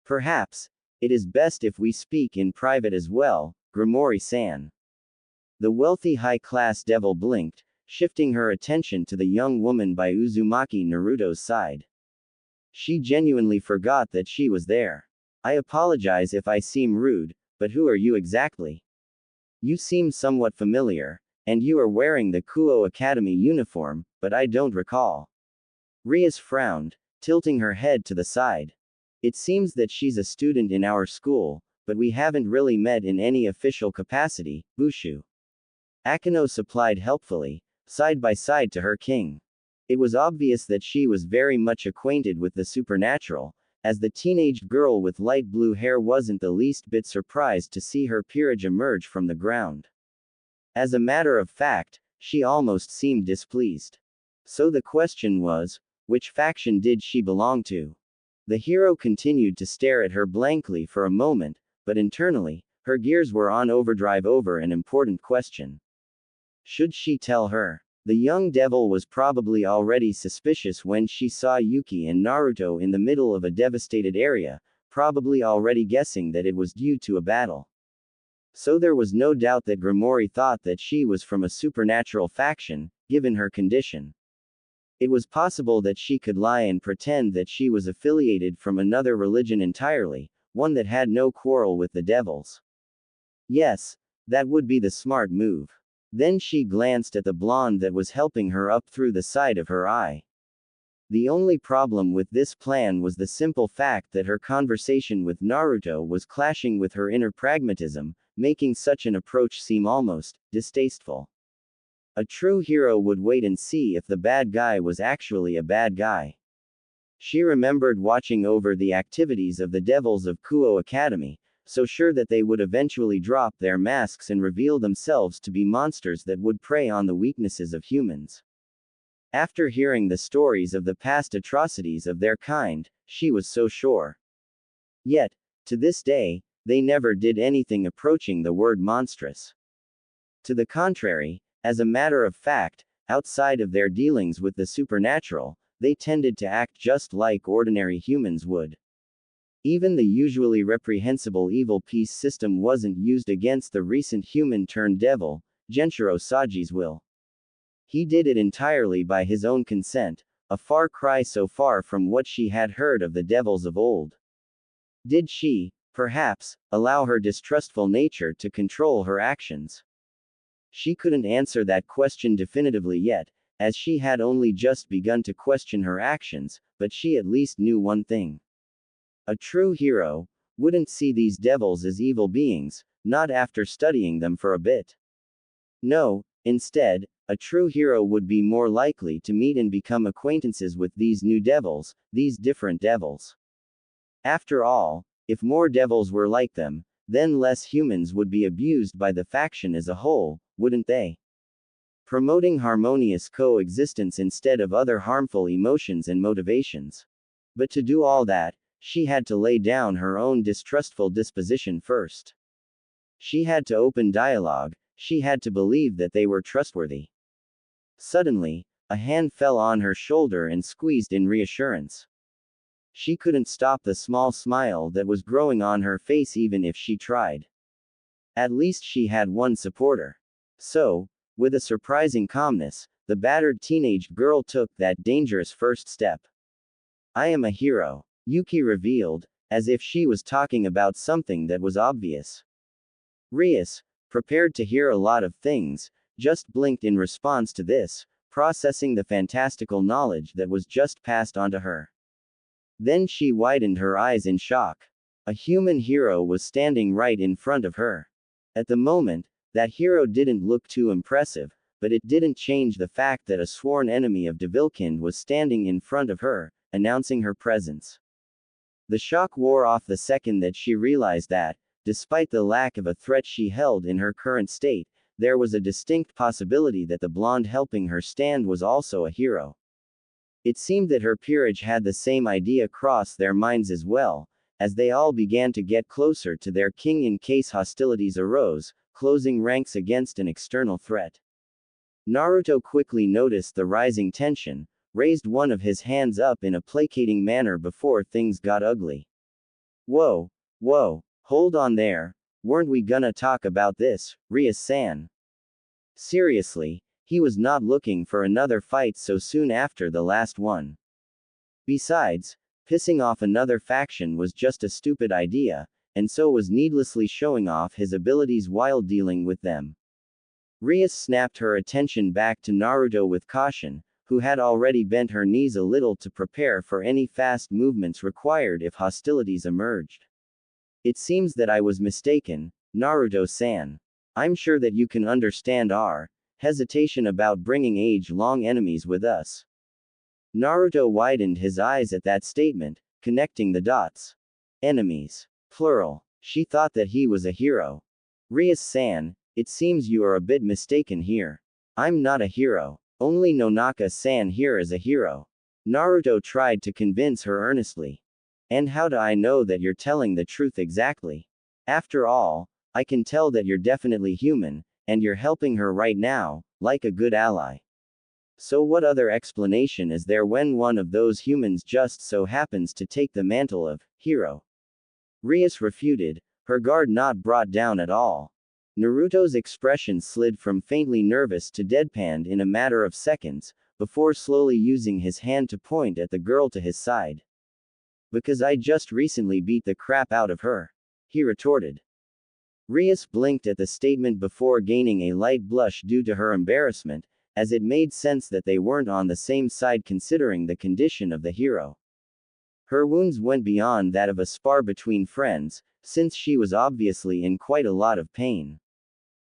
Perhaps, it is best if we speak in private as well, Grimoire-san. The wealthy high-class devil blinked, shifting her attention to the young woman by Uzumaki Naruto's side. She genuinely forgot that she was there. I apologize if I seem rude, but who are you exactly? You seem somewhat familiar, and you are wearing the Kuo Academy uniform, but I don't recall. Rias frowned, tilting her head to the side. It seems that she's a student in our school, but we haven't really met in any official capacity, Bushu. Akino supplied helpfully, side by side to her king. It was obvious that she was very much acquainted with the supernatural, as the teenage girl with light blue hair wasn't the least bit surprised to see her peerage emerge from the ground. As a matter of fact, she almost seemed displeased. So the question was, which faction did she belong to? The hero continued to stare at her blankly for a moment, but internally, her gears were on overdrive over an important question. Should she tell her? The young devil was probably already suspicious when she saw Yuki and Naruto in the middle of a devastated area, probably already guessing that it was due to a battle. So there was no doubt that Grimoire thought that she was from a supernatural faction, given her condition. It was possible that she could lie and pretend that she was affiliated from another religion entirely, one that had no quarrel with the devils. Yes, that would be the smart move. Then she glanced at the blonde that was helping her up through the side of her eye. The only problem with this plan was the simple fact that her conversation with Naruto was clashing with her inner pragmatism, making such an approach seem almost distasteful. A true hero would wait and see if the bad guy was actually a bad guy. She remembered watching over the activities of the devils of Kuo Academy, so sure that they would eventually drop their masks and reveal themselves to be monsters that would prey on the weaknesses of humans. After hearing the stories of the past atrocities of their kind, she was so sure. Yet, to this day, they never did anything approaching the word monstrous. To the contrary, as a matter of fact, outside of their dealings with the supernatural, they tended to act just like ordinary humans would. Even the usually reprehensible evil peace system wasn't used against the recent human-turned-devil, Genshiro Saji's will. He did it entirely by his own consent, a far cry so far from what she had heard of the devils of old. Did she, perhaps, allow her distrustful nature to control her actions? She couldn't answer that question definitively yet, as she had only just begun to question her actions, but she at least knew one thing. A true hero wouldn't see these devils as evil beings, not after studying them for a bit. No, instead, a true hero would be more likely to meet and become acquaintances with these new devils, these different devils. After all, if more devils were like them, then less humans would be abused by the faction as a whole, wouldn't they? Promoting harmonious coexistence instead of other harmful emotions and motivations. But to do all that, she had to lay down her own distrustful disposition first. She had to open dialogue, she had to believe that they were trustworthy. Suddenly, a hand fell on her shoulder and squeezed in reassurance. She couldn't stop the small smile that was growing on her face even if she tried. At least she had one supporter. So, with a surprising calmness, the battered teenage girl took that dangerous first step. I am a hero, Yuki revealed, as if she was talking about something that was obvious. Rias, prepared to hear a lot of things, just blinked in response to this, processing the fantastical knowledge that was just passed on to her. Then she widened her eyes in shock. A human hero was standing right in front of her. At the moment, that hero didn't look too impressive, but it didn't change the fact that a sworn enemy of Devilkind was standing in front of her, announcing her presence. The shock wore off the second that she realized that, despite the lack of a threat she held in her current state, there was a distinct possibility that the blonde helping her stand was also a hero. It seemed that her peerage had the same idea cross their minds as well, as they all began to get closer to their king in case hostilities arose, closing ranks against an external threat. Naruto quickly noticed the rising tension, raised one of his hands up in a placating manner before things got ugly. Whoa, whoa, hold on there, weren't we gonna talk about this, Rias-san? Seriously, he was not looking for another fight so soon after the last one. Besides, pissing off another faction was just a stupid idea, and so was needlessly showing off his abilities while dealing with them. Rias snapped her attention back to Naruto with caution, who had already bent her knees a little to prepare for any fast movements required if hostilities emerged. It seems that I was mistaken, Naruto-san. I'm sure that you can understand our hesitation about bringing age-long enemies with us. Naruto widened his eyes at that statement, connecting the dots. Enemies. Plural. She thought that he was a hero. Rias-san, it seems you are a bit mistaken here. I'm not a hero. Only Nonaka-san here is a hero. Naruto tried to convince her earnestly. And how do I know that you're telling the truth exactly? After all, I can tell that you're definitely human, and you're helping her right now, like a good ally. So what other explanation is there when one of those humans just so happens to take the mantle of hero? Rias refuted, her guard not brought down at all. Naruto's expression slid from faintly nervous to deadpanned in a matter of seconds, before slowly using his hand to point at the girl to his side. Because I just recently beat the crap out of her, he retorted. Rias blinked at the statement before gaining a light blush due to her embarrassment, as it made sense that they weren't on the same side considering the condition of the hero. Her wounds went beyond that of a spar between friends, since she was obviously in quite a lot of pain.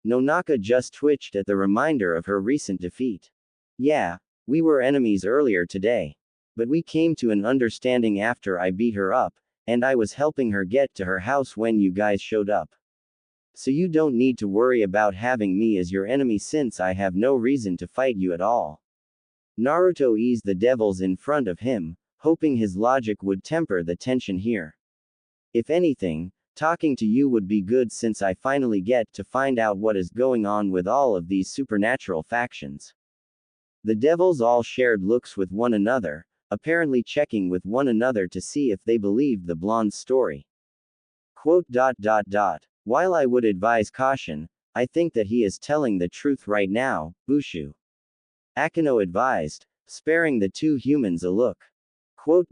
Nonaka just twitched at the reminder of her recent defeat. Yeah, we were enemies earlier today. But we came to an understanding after I beat her up, and I was helping her get to her house when you guys showed up. So you don't need to worry about having me as your enemy since I have no reason to fight you at all. Naruto eased the devils in front of him, hoping his logic would temper the tension here. If anything, talking to you would be good since I finally get to find out what is going on with all of these supernatural factions. The devils all shared looks with one another, apparently checking with one another to see if they believed the blonde's story. Quote. While I would advise caution, I think that he is telling the truth right now, Bushu. Akino advised, sparing the two humans a look. Quote.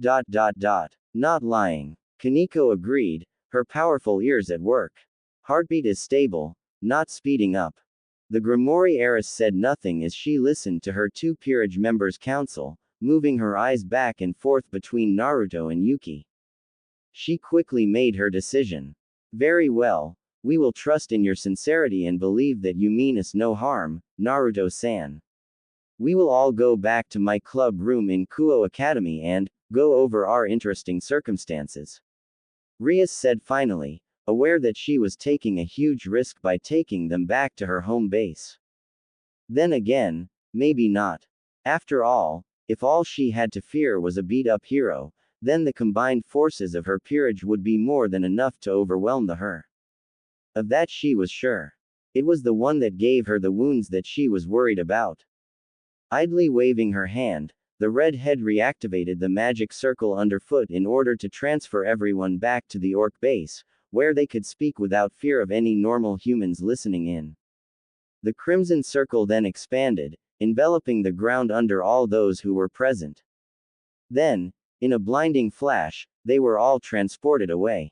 Not lying. Kaneko agreed, her powerful ears at work. Heartbeat is stable, not speeding up. The Grimoire heiress said nothing as she listened to her two peerage members' counsel, moving her eyes back and forth between Naruto and Yuki. She quickly made her decision. Very well, we will trust in your sincerity and believe that you mean us no harm, Naruto-san. We will all go back to my club room in Kuo Academy and go over our interesting circumstances. Rias said finally, aware that she was taking a huge risk by taking them back to her home base. Then again, maybe not. After all, if all she had to fear was a beat-up hero, then the combined forces of her peerage would be more than enough to overwhelm her. Of that she was sure. It was the one that gave her the wounds that she was worried about. Idly waving her hand, the redhead reactivated the magic circle underfoot in order to transfer everyone back to the orc base, where they could speak without fear of any normal humans listening in. The crimson circle then expanded, enveloping the ground under all those who were present. Then, in a blinding flash, they were all transported away.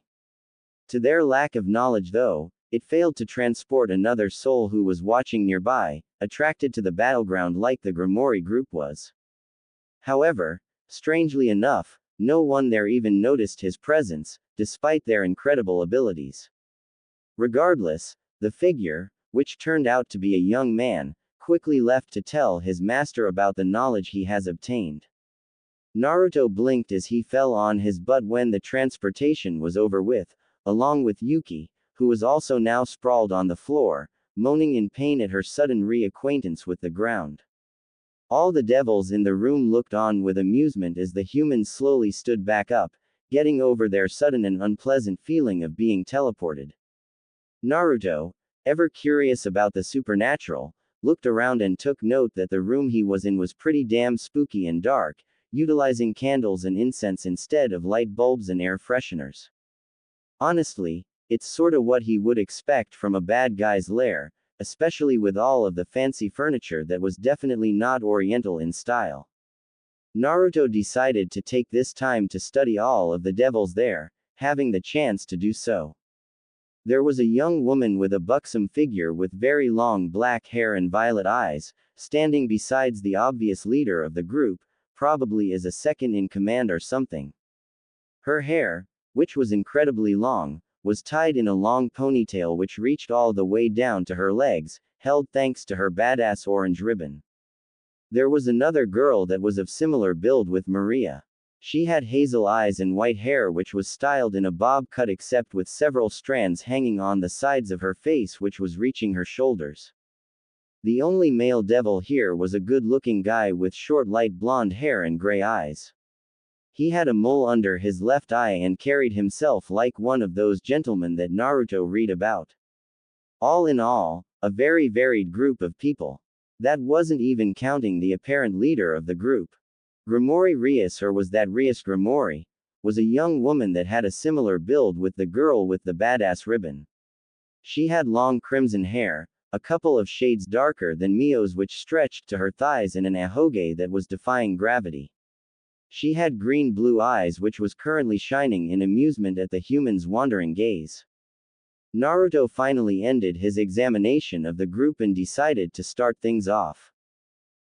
To their lack of knowledge though, it failed to transport another soul who was watching nearby, attracted to the battleground like the Grimoire group was. However, strangely enough, no one there even noticed his presence, despite their incredible abilities. Regardless, the figure, which turned out to be a young man, quickly left to tell his master about the knowledge he has obtained. Naruto blinked as he fell on his butt when the transportation was over with, along with Yuki, who was also now sprawled on the floor, moaning in pain at her sudden reacquaintance with the ground. All the devils in the room looked on with amusement as the humans slowly stood back up, getting over their sudden and unpleasant feeling of being teleported. Naruto, ever curious about the supernatural, looked around and took note that the room he was in was pretty damn spooky and dark, utilizing candles and incense instead of light bulbs and air fresheners. Honestly, it's sorta what he would expect from a bad guy's lair, especially with all of the fancy furniture that was definitely not oriental in style. Naruto decided to take this time to study all of the devils there, having the chance to do so. There was a young woman with a buxom figure with very long black hair and violet eyes, standing besides the obvious leader of the group, probably as a second in command or something. Her hair, which was incredibly long, was tied in a long ponytail which reached all the way down to her legs, held thanks to her badass orange ribbon. There was another girl that was of similar build with Maria. She had hazel eyes and white hair which was styled in a bob cut except with several strands hanging on the sides of her face which was reaching her shoulders. The only male devil here was a good-looking guy with short light blonde hair and gray eyes. He had a mole under his left eye and carried himself like one of those gentlemen that Naruto read about. All in all, a very varied group of people. That wasn't even counting the apparent leader of the group. Grimoire Rias, or was that Rias Grimoire, was a young woman that had a similar build with the girl with the badass ribbon. She had long crimson hair, a couple of shades darker than Mio's which stretched to her thighs, and an ahoge that was defying gravity. She had green-blue eyes which was currently shining in amusement at the human's wandering gaze. Naruto finally ended his examination of the group and decided to start things off.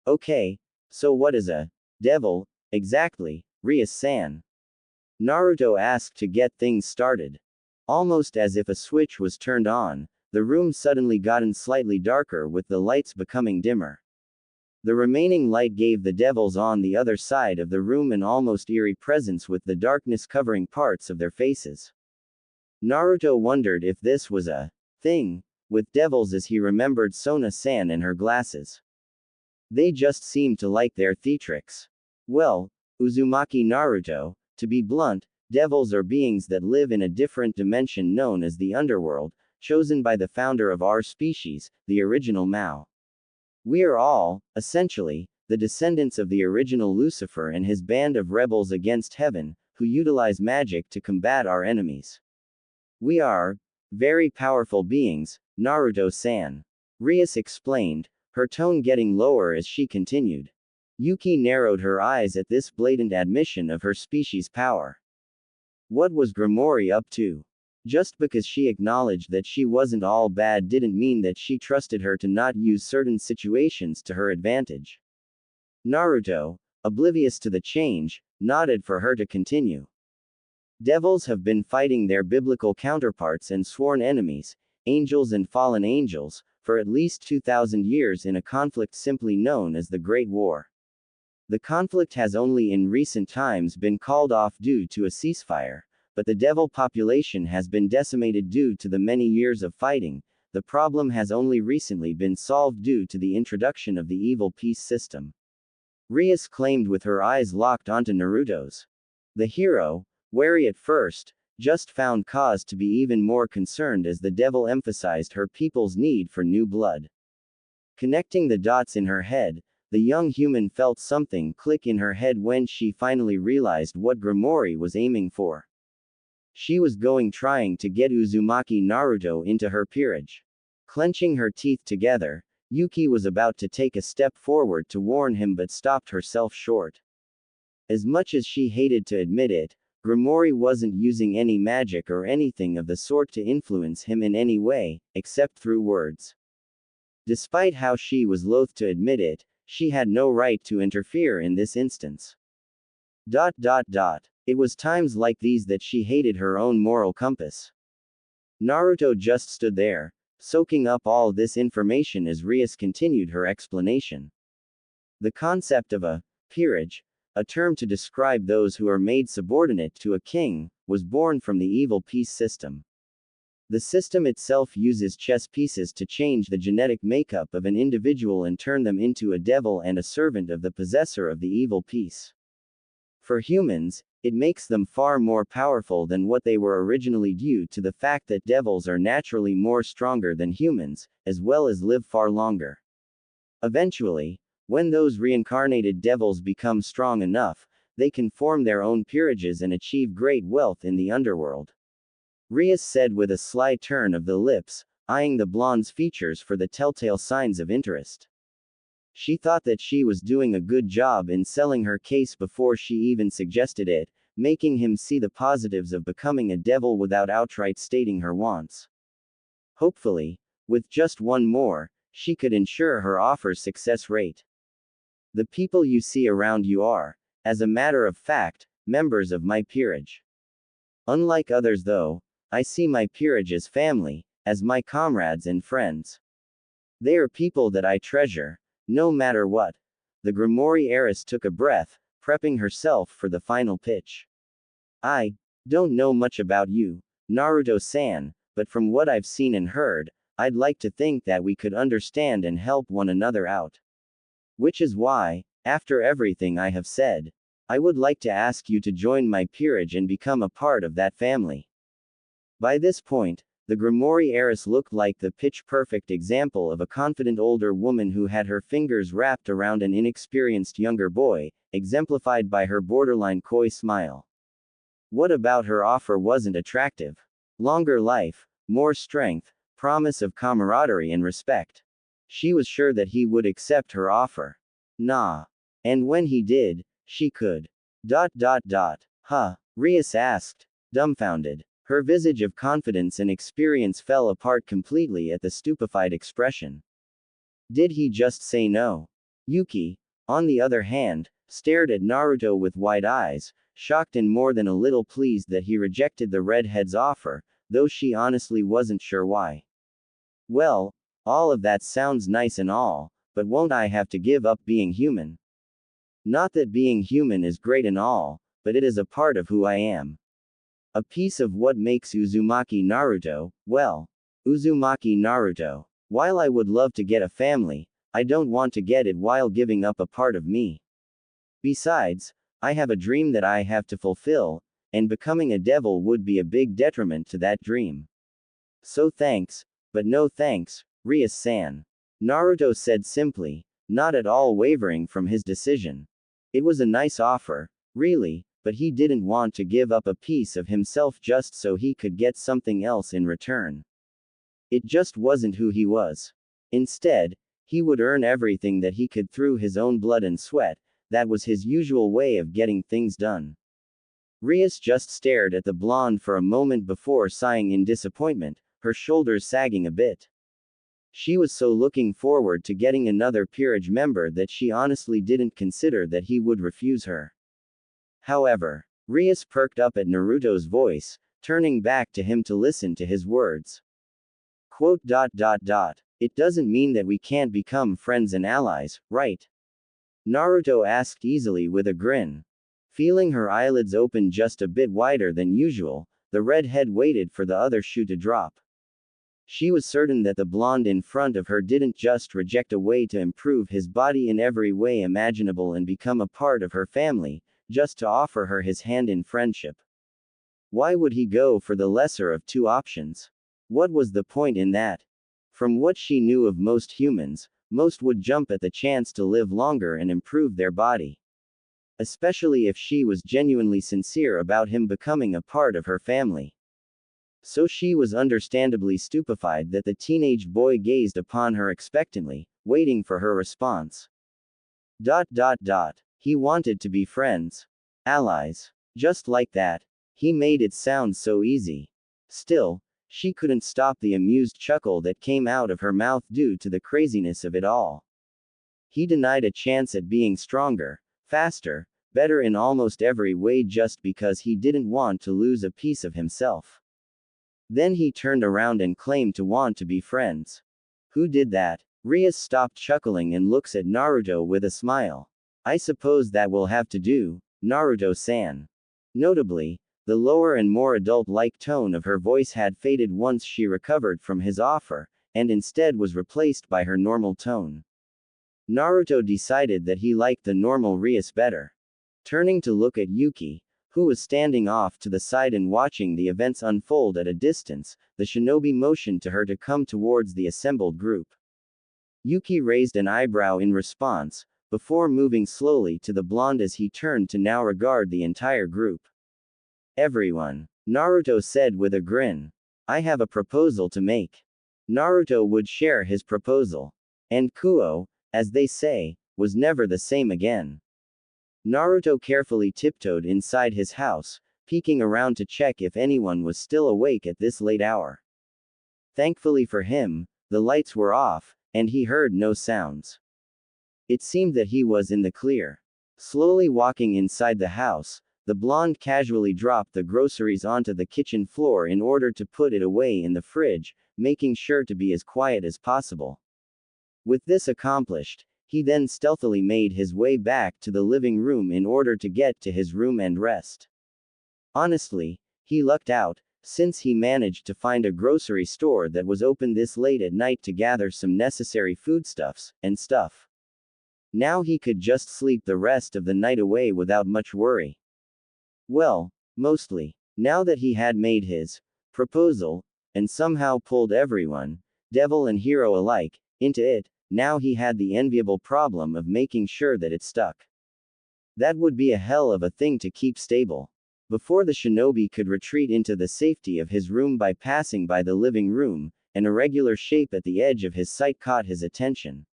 Okay, so what is a devil, exactly, Rias-san? Naruto asked to get things started. Almost as if a switch was turned on, the room suddenly gotten slightly darker with the lights becoming dimmer. The remaining light gave the devils on the other side of the room an almost eerie presence with the darkness covering parts of their faces. Naruto wondered if this was a thing with devils as he remembered Sona-san and her glasses. They just seemed to like their theatrics. Well, Uzumaki Naruto, to be blunt, devils are beings that live in a different dimension known as the underworld, chosen by the founder of our species, the original Mao. We are all, essentially, the descendants of the original Lucifer and his band of rebels against heaven, who utilize magic to combat our enemies. We are very powerful beings, Naruto-san. Rias explained, her tone getting lower as she continued. Yuki narrowed her eyes at this blatant admission of her species' power. What was Grimoire up to? Just because she acknowledged that she wasn't all bad didn't mean that she trusted her to not use certain situations to her advantage. Naruto, oblivious to the change, nodded for her to continue. Devils have been fighting their biblical counterparts and sworn enemies, angels and fallen angels, for at least 2,000 years in a conflict simply known as the Great War. The conflict has only in recent times been called off due to a ceasefire, but the devil population has been decimated due to the many years of fighting. The problem has only recently been solved due to the introduction of the evil peace system. Rias claimed with her eyes locked onto Naruto's. The hero, wary at first, just found cause to be even more concerned as the devil emphasized her people's need for new blood. Connecting the dots in her head, the young human felt something click in her head when she finally realized what Grimoire was aiming for. She was trying to get Uzumaki Naruto into her peerage. Clenching her teeth together, Yuki was about to take a step forward to warn him but stopped herself short. As much as she hated to admit it, Grimoire wasn't using any magic or anything of the sort to influence him in any way, except through words. Despite how she was loath to admit it, she had no right to interfere in this instance. It was times like these that she hated her own moral compass. Naruto just stood there, soaking up all this information as Rias continued her explanation. The concept of a peerage, a term to describe those who are made subordinate to a king, was born from the evil peace system. The system itself uses chess pieces to change the genetic makeup of an individual and turn them into a devil and a servant of the possessor of the evil piece. For humans, it makes them far more powerful than what they were originally due to the fact that devils are naturally more stronger than humans, as well as live far longer. Eventually, when those reincarnated devils become strong enough, they can form their own peerages and achieve great wealth in the underworld. Rias said with a sly turn of the lips, eyeing the blonde's features for the telltale signs of interest. She thought that she was doing a good job in selling her case before she even suggested it, making him see the positives of becoming a devil without outright stating her wants. Hopefully, with just one more, she could ensure her offer's success rate. The people you see around you are, as a matter of fact, members of my peerage. Unlike others though, I see my peerage as family, as my comrades and friends. They are people that I treasure, no matter what. The Grimoire heiress took a breath, prepping herself for the final pitch. I don't know much about you, Naruto-san, but from what I've seen and heard, I'd like to think that we could understand and help one another out. Which is why, after everything I have said, I would like to ask you to join my peerage and become a part of that family. By this point, the Grimoire heiress looked like the pitch-perfect example of a confident older woman who had her fingers wrapped around an inexperienced younger boy, exemplified by her borderline coy smile. What about her offer wasn't attractive? Longer life, more strength, promise of camaraderie and respect. She was sure that he would accept her offer. Nah. And when he did, she could. Huh? Rias asked, dumbfounded. Her visage of confidence and experience fell apart completely at the stupefied expression. Did he just say no? Yuki, on the other hand, stared at Naruto with wide eyes, shocked and more than a little pleased that he rejected the redhead's offer, though she honestly wasn't sure why. Well, all of that sounds nice and all, but won't I have to give up being human? Not that being human is great and all, but it is a part of who I am. A piece of what makes Uzumaki Naruto, well, Uzumaki Naruto. While I would love to get a family, I don't want to get it while giving up a part of me. Besides, I have a dream that I have to fulfill, and becoming a devil would be a big detriment to that dream. So thanks, but no thanks, Rias-san. Naruto said simply, not at all wavering from his decision. It was a nice offer, really, but he didn't want to give up a piece of himself just so he could get something else in return. It just wasn't who he was. Instead, he would earn everything that he could through his own blood and sweat. That was his usual way of getting things done. Rias just stared at the blonde for a moment before sighing in disappointment, her shoulders sagging a bit. She was so looking forward to getting another peerage member that she honestly didn't consider that he would refuse her. However, Rias perked up at Naruto's voice, turning back to him to listen to his words. Quote. It doesn't mean that we can't become friends and allies, right? Naruto asked easily with a grin. Feeling her eyelids open just a bit wider than usual, the redhead waited for the other shoe to drop. She was certain that the blonde in front of her didn't just reject a way to improve his body in every way imaginable and become a part of her family, just to offer her his hand in friendship. Why would he go for the lesser of two options? What was the point in that? From what she knew of most humans, most would jump at the chance to live longer and improve their body. Especially if she was genuinely sincere about him becoming a part of her family. So she was understandably stupefied that the teenage boy gazed upon her expectantly, waiting for her response. He wanted to be friends. Allies. Just like that. He made it sound so easy. Still, she couldn't stop the amused chuckle that came out of her mouth due to the craziness of it all. He denied a chance at being stronger, faster, better in almost every way just because he didn't want to lose a piece of himself. Then he turned around and claimed to want to be friends. Who did that? Rias stopped chuckling and looks at Naruto with a smile. I suppose that will have to do, Naruto-san. Notably, the lower and more adult-like tone of her voice had faded once she recovered from his offer, and instead was replaced by her normal tone. Naruto decided that he liked the normal Rias better. Turning to look at Yuki, who was standing off to the side and watching the events unfold at a distance, the shinobi motioned to her to come towards the assembled group. Yuki raised an eyebrow in response, before moving slowly to the blonde as he turned to now regard the entire group. Everyone, Naruto said with a grin. I have a proposal to make. Naruto would share his proposal. And Kuo, as they say, was never the same again. Naruto carefully tiptoed inside his house, peeking around to check if anyone was still awake at this late hour. Thankfully for him, the lights were off, and he heard no sounds. It seemed that he was in the clear. Slowly walking inside the house, the blonde casually dropped the groceries onto the kitchen floor in order to put it away in the fridge, making sure to be as quiet as possible. With this accomplished, he then stealthily made his way back to the living room in order to get to his room and rest. Honestly, he lucked out, since he managed to find a grocery store that was open this late at night to gather some necessary foodstuffs and stuff. Now he could just sleep the rest of the night away without much worry. Well, mostly. Now that he had made his proposal, and somehow pulled everyone, devil and hero alike, into it, now he had the enviable problem of making sure that it stuck. That would be a hell of a thing to keep stable. Before the shinobi could retreat into the safety of his room by passing by the living room, an irregular shape at the edge of his sight caught his attention.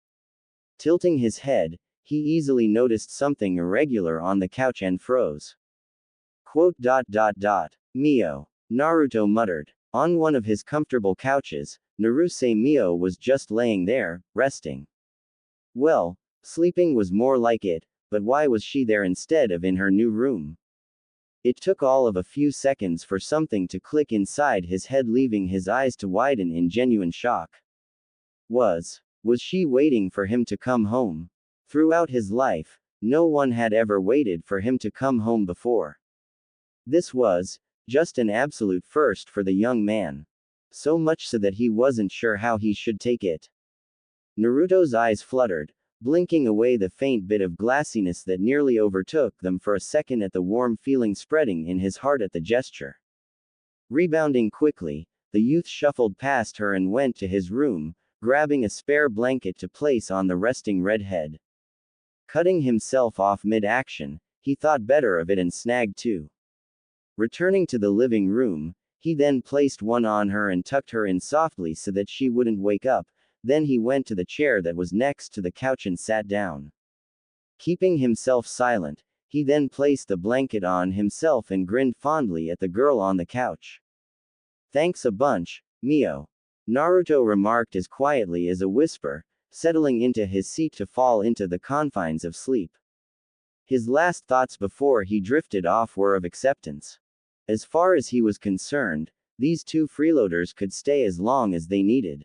Tilting his head, he easily noticed something irregular on the couch and froze. Mio. Naruto muttered. On one of his comfortable couches, Naruse Mio was just laying there, resting. Well, sleeping was more like it, but why was she there instead of in her new room? It took all of a few seconds for something to click inside his head, leaving his eyes to widen in genuine shock. Was she waiting for him to come home? Throughout his life, no one had ever waited for him to come home before. This was just an absolute first for the young man. So much so that he wasn't sure how he should take it. Naruto's eyes fluttered, blinking away the faint bit of glassiness that nearly overtook them for a second at the warm feeling spreading in his heart at the gesture. Rebounding quickly, the youth shuffled past her and went to his room, grabbing a spare blanket to place on the resting red head. Cutting himself off mid-action, he thought better of it and snagged two. Returning to the living room, he then placed one on her and tucked her in softly so that she wouldn't wake up. Then he went to the chair that was next to the couch and sat down. Keeping himself silent, he then placed the blanket on himself and grinned fondly at the girl on the couch. Thanks a bunch, Mio. Naruto remarked as quietly as a whisper, settling into his seat to fall into the confines of sleep. His last thoughts before he drifted off were of acceptance. As far as he was concerned, these two freeloaders could stay as long as they needed.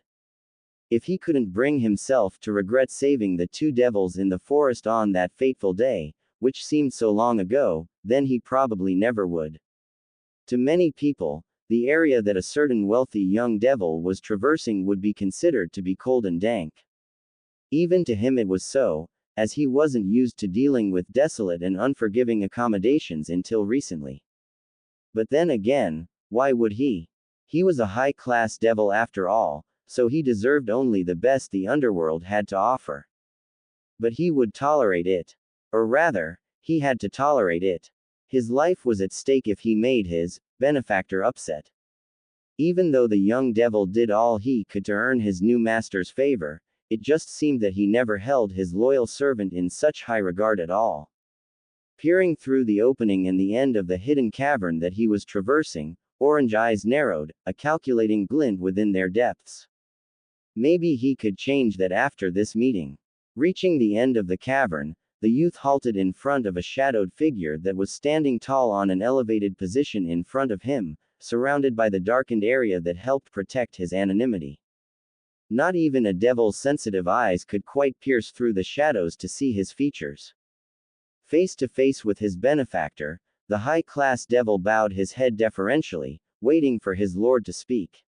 If he couldn't bring himself to regret saving the two devils in the forest on that fateful day, which seemed so long ago, then he probably never would. To many people, the area that a certain wealthy young devil was traversing would be considered to be cold and dank. Even to him it was so, as he wasn't used to dealing with desolate and unforgiving accommodations until recently. But then again, why would he? He was a high-class devil after all, so he deserved only the best the underworld had to offer. But he would tolerate it. Or rather, he had to tolerate it. His life was at stake if he made his benefactor upset. Even though the young devil did all he could to earn his new master's favor, it just seemed that he never held his loyal servant in such high regard at all. Peering through the opening in the end of the hidden cavern that he was traversing, orange eyes narrowed, a calculating glint within their depths. Maybe he could change that after this meeting. Reaching the end of the cavern, the youth halted in front of a shadowed figure that was standing tall on an elevated position in front of him, surrounded by the darkened area that helped protect his anonymity. Not even a devil's sensitive eyes could quite pierce through the shadows to see his features. Face to face with his benefactor, the high-class devil bowed his head deferentially, waiting for his lord to speak.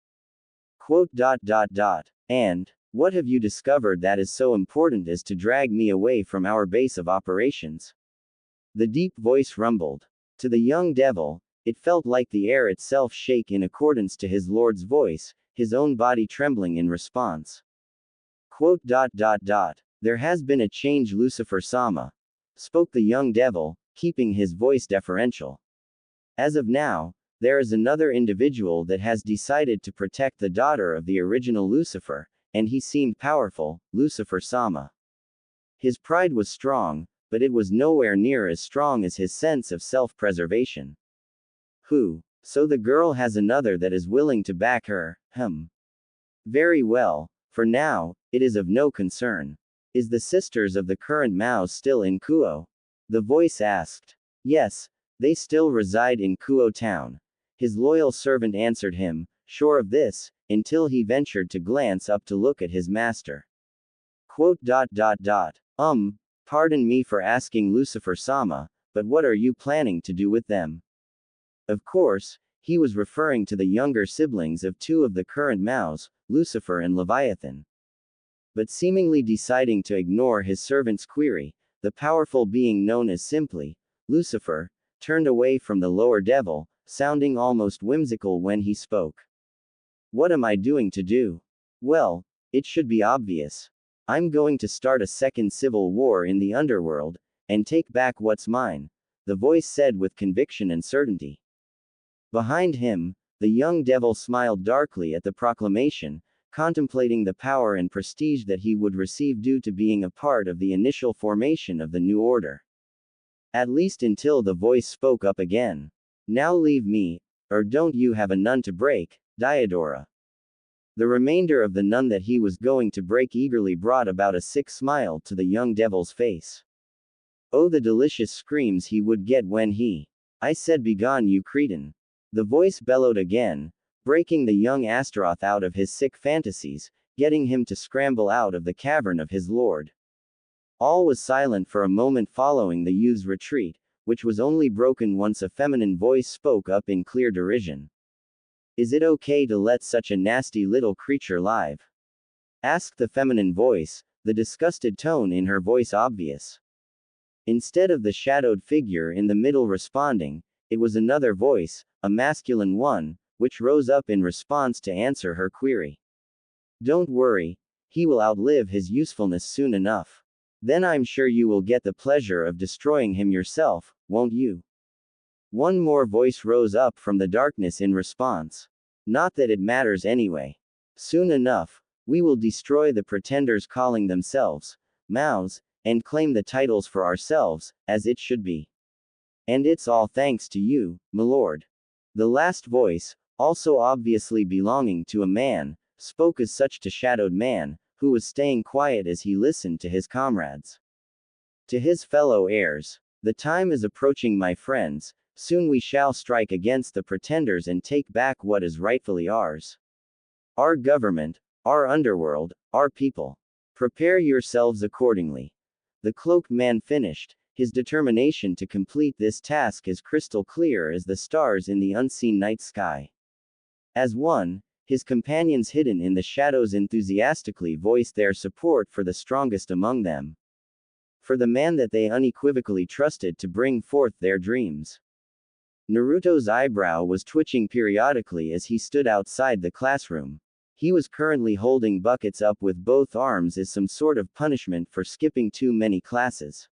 And, what have you discovered that is so important as to drag me away from our base of operations? The deep voice rumbled. To the young devil, it felt like the air itself shake in accordance to his lord's voice, his own body trembling in response. Quote dot dot dot. There has been a change, Lucifer-sama, spoke the young devil, keeping his voice deferential. As of now, there is another individual that has decided to protect the daughter of the original Lucifer, and he seemed powerful, Lucifer-sama. His pride was strong, but it was nowhere near as strong as his sense of self-preservation. Who? So the girl has another that is willing to back her, Very well, for now, it is of no concern. Is the sisters of the current Mao still in Kuo? The voice asked. Yes, they still reside in Kuo town. His loyal servant answered him, sure of this, until he ventured to glance up to look at his master. Quote dot dot dot. Pardon me for asking, Lucifer-sama, but what are you planning to do with them? Of course, he was referring to the younger siblings of two of the current Maos, Lucifer and Leviathan. But seemingly deciding to ignore his servant's query, the powerful being known as simply Lucifer turned away from the lower devil, sounding almost whimsical when he spoke. What am I doing to do? Well, it should be obvious. I'm going to start a second civil war in the underworld, and take back what's mine, the voice said with conviction and certainty. Behind him, the young devil smiled darkly at the proclamation, contemplating the power and prestige that he would receive due to being a part of the initial formation of the new order. At least until the voice spoke up again. Now leave me, or don't you have a nun to break, Diodora? The remainder of the nun that he was going to break eagerly brought about a sick smile to the young devil's face. Oh, the delicious screams he would get when I said, begone, you cretin. The voice bellowed again, breaking the young Astaroth out of his sick fantasies, getting him to scramble out of the cavern of his lord. All was silent for a moment following the youth's retreat, which was only broken once a feminine voice spoke up in clear derision. Is it okay to let such a nasty little creature live? Asked the feminine voice, the disgusted tone in her voice obvious. Instead of the shadowed figure in the middle responding, it was another voice, a masculine one, which rose up in response to answer her query. Don't worry, he will outlive his usefulness soon enough. Then I'm sure you will get the pleasure of destroying him yourself, won't you? One more voice rose up from the darkness in response. Not that it matters anyway. Soon enough, we will destroy the pretenders calling themselves Maos, and claim the titles for ourselves, as it should be. And it's all thanks to you, my lord. The last voice, also obviously belonging to a man, spoke as such to Shadowed Man, who was staying quiet as he listened to his comrades. To his fellow heirs, the time is approaching, my friends. Soon we shall strike against the pretenders and take back what is rightfully ours. Our government, our underworld, our people. Prepare yourselves accordingly. The cloaked man finished, his determination to complete this task as crystal clear as the stars in the unseen night sky. As one, his companions hidden in the shadows enthusiastically voiced their support for the strongest among them. For the man that they unequivocally trusted to bring forth their dreams. Naruto's eyebrow was twitching periodically as he stood outside the classroom. He was currently holding buckets up with both arms as some sort of punishment for skipping too many classes.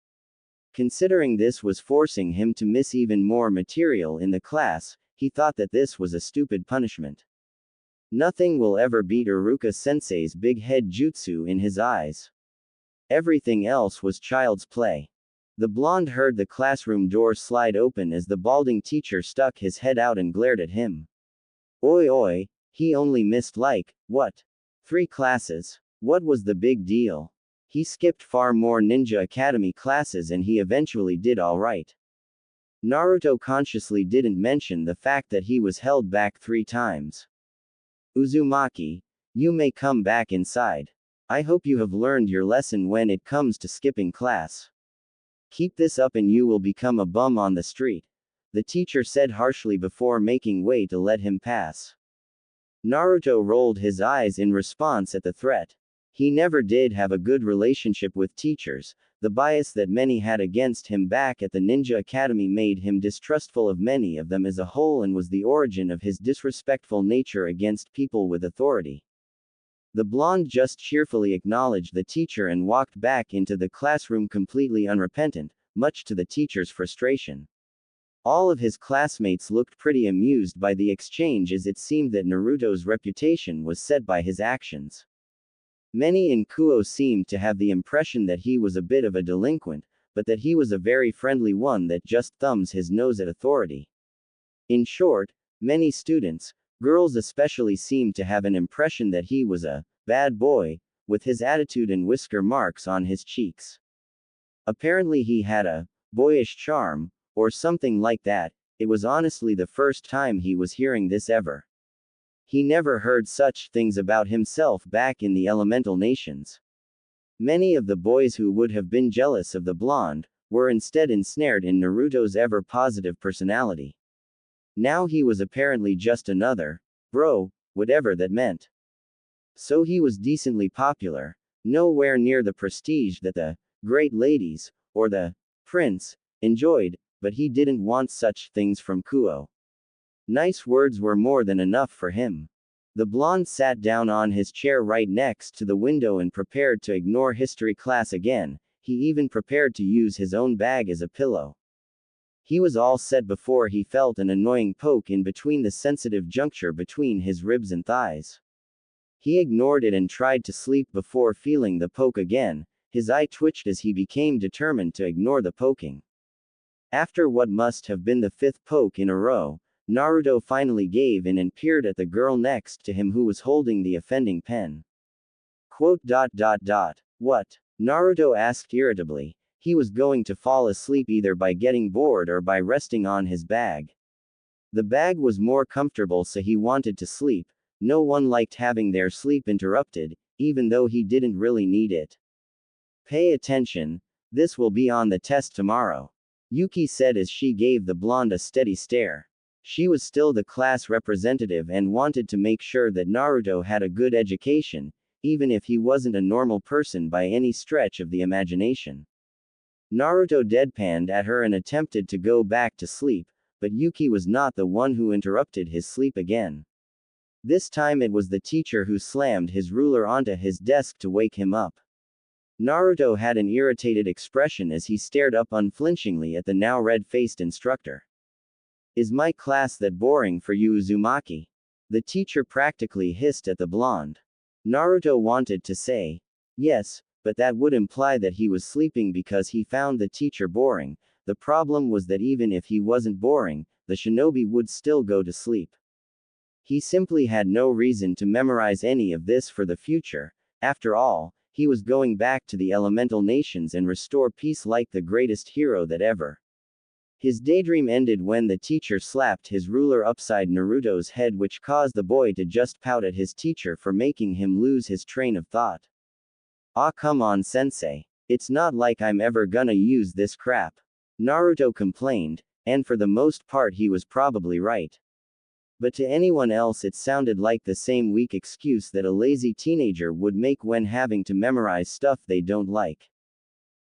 Considering this was forcing him to miss even more material in the class, he thought that this was a stupid punishment. Nothing will ever beat Iruka-sensei's big head jutsu in his eyes. Everything else was child's play. The blonde heard the classroom door slide open as the balding teacher stuck his head out and glared at him. Oi oi, he only missed what? 3 classes. What was the big deal? He skipped far more Ninja Academy classes and he eventually did alright. Naruto consciously didn't mention the fact that he was held back 3 times. Uzumaki, you may come back inside. I hope you have learned your lesson when it comes to skipping class. Keep this up and you will become a bum on the street, the teacher said harshly before making way to let him pass. Naruto rolled his eyes in response at the threat. He never did have a good relationship with teachers. The bias that many had against him back at the Ninja Academy made him distrustful of many of them as a whole and was the origin of his disrespectful nature against people with authority. The blonde just cheerfully acknowledged the teacher and walked back into the classroom completely unrepentant, much to the teacher's frustration. All of his classmates looked pretty amused by the exchange as it seemed that Naruto's reputation was set by his actions. Many in Kuo seemed to have the impression that he was a bit of a delinquent, but that he was a very friendly one that just thumbs his nose at authority. In short, many students, girls especially, seemed to have an impression that he was a bad boy, with his attitude and whisker marks on his cheeks. Apparently he had a boyish charm, or something like that. It was honestly the first time he was hearing this ever. He never heard such things about himself back in the elemental nations. Many of the boys who would have been jealous of the blonde were instead ensnared in Naruto's ever-positive personality. Now he was apparently just another bro, whatever that meant. So he was decently popular, nowhere near the prestige that the great ladies, or the prince, enjoyed, but he didn't want such things from Kuo. Nice words were more than enough for him. The blonde sat down on his chair right next to the window and prepared to ignore history class again. He even prepared to use his own bag as a pillow. He was all set before he felt an annoying poke in between the sensitive juncture between his ribs and thighs. He ignored it and tried to sleep before feeling the poke again. His eye twitched as he became determined to ignore the poking. After what must have been the 5th poke in a row, Naruto finally gave in and peered at the girl next to him who was holding the offending pen. What? Naruto asked irritably. He was going to fall asleep either by getting bored or by resting on his bag. The bag was more comfortable, so he wanted to sleep. No one liked having their sleep interrupted, even though he didn't really need it. Pay attention, this will be on the test tomorrow, Yuki said as she gave the blonde a steady stare. She was still the class representative and wanted to make sure that Naruto had a good education, even if he wasn't a normal person by any stretch of the imagination. Naruto deadpanned at her and attempted to go back to sleep, but Yuki was not the one who interrupted his sleep again. This time it was the teacher who slammed his ruler onto his desk to wake him up. Naruto had an irritated expression as he stared up unflinchingly at the now red-faced instructor. Is my class that boring for you, Uzumaki? The teacher practically hissed at the blonde. Naruto wanted to say yes, but that would imply that he was sleeping because he found the teacher boring. The problem was that even if he wasn't boring, the shinobi would still go to sleep. He simply had no reason to memorize any of this for the future. After all, he was going back to the elemental nations and restore peace like the greatest hero that ever. His daydream ended when the teacher slapped his ruler upside Naruto's head, which caused the boy to just pout at his teacher for making him lose his train of thought. Ah, come on, sensei. It's not like I'm ever gonna use this crap, Naruto complained, and for the most part he was probably right. But to anyone else it sounded like the same weak excuse that a lazy teenager would make when having to memorize stuff they don't like.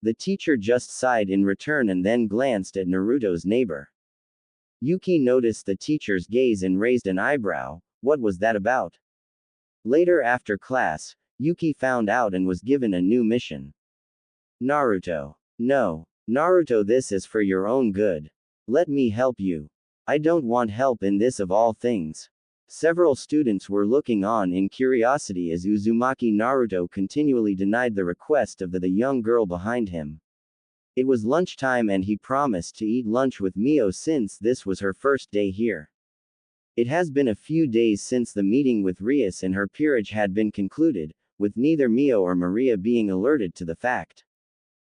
The teacher just sighed in return and then glanced at Naruto's neighbor. Yuki noticed the teacher's gaze and raised an eyebrow. What was that about? Later after class, Yuki found out and was given a new mission. Naruto. No. Naruto, this is for your own good. Let me help you. I don't want help in this of all things. Several students were looking on in curiosity as Uzumaki Naruto continually denied the request of the young girl behind him. It was lunchtime and he promised to eat lunch with Mio since this was her first day here. It has been a few days since the meeting with Rias and her peerage had been concluded, with neither Mio or Maria being alerted to the fact.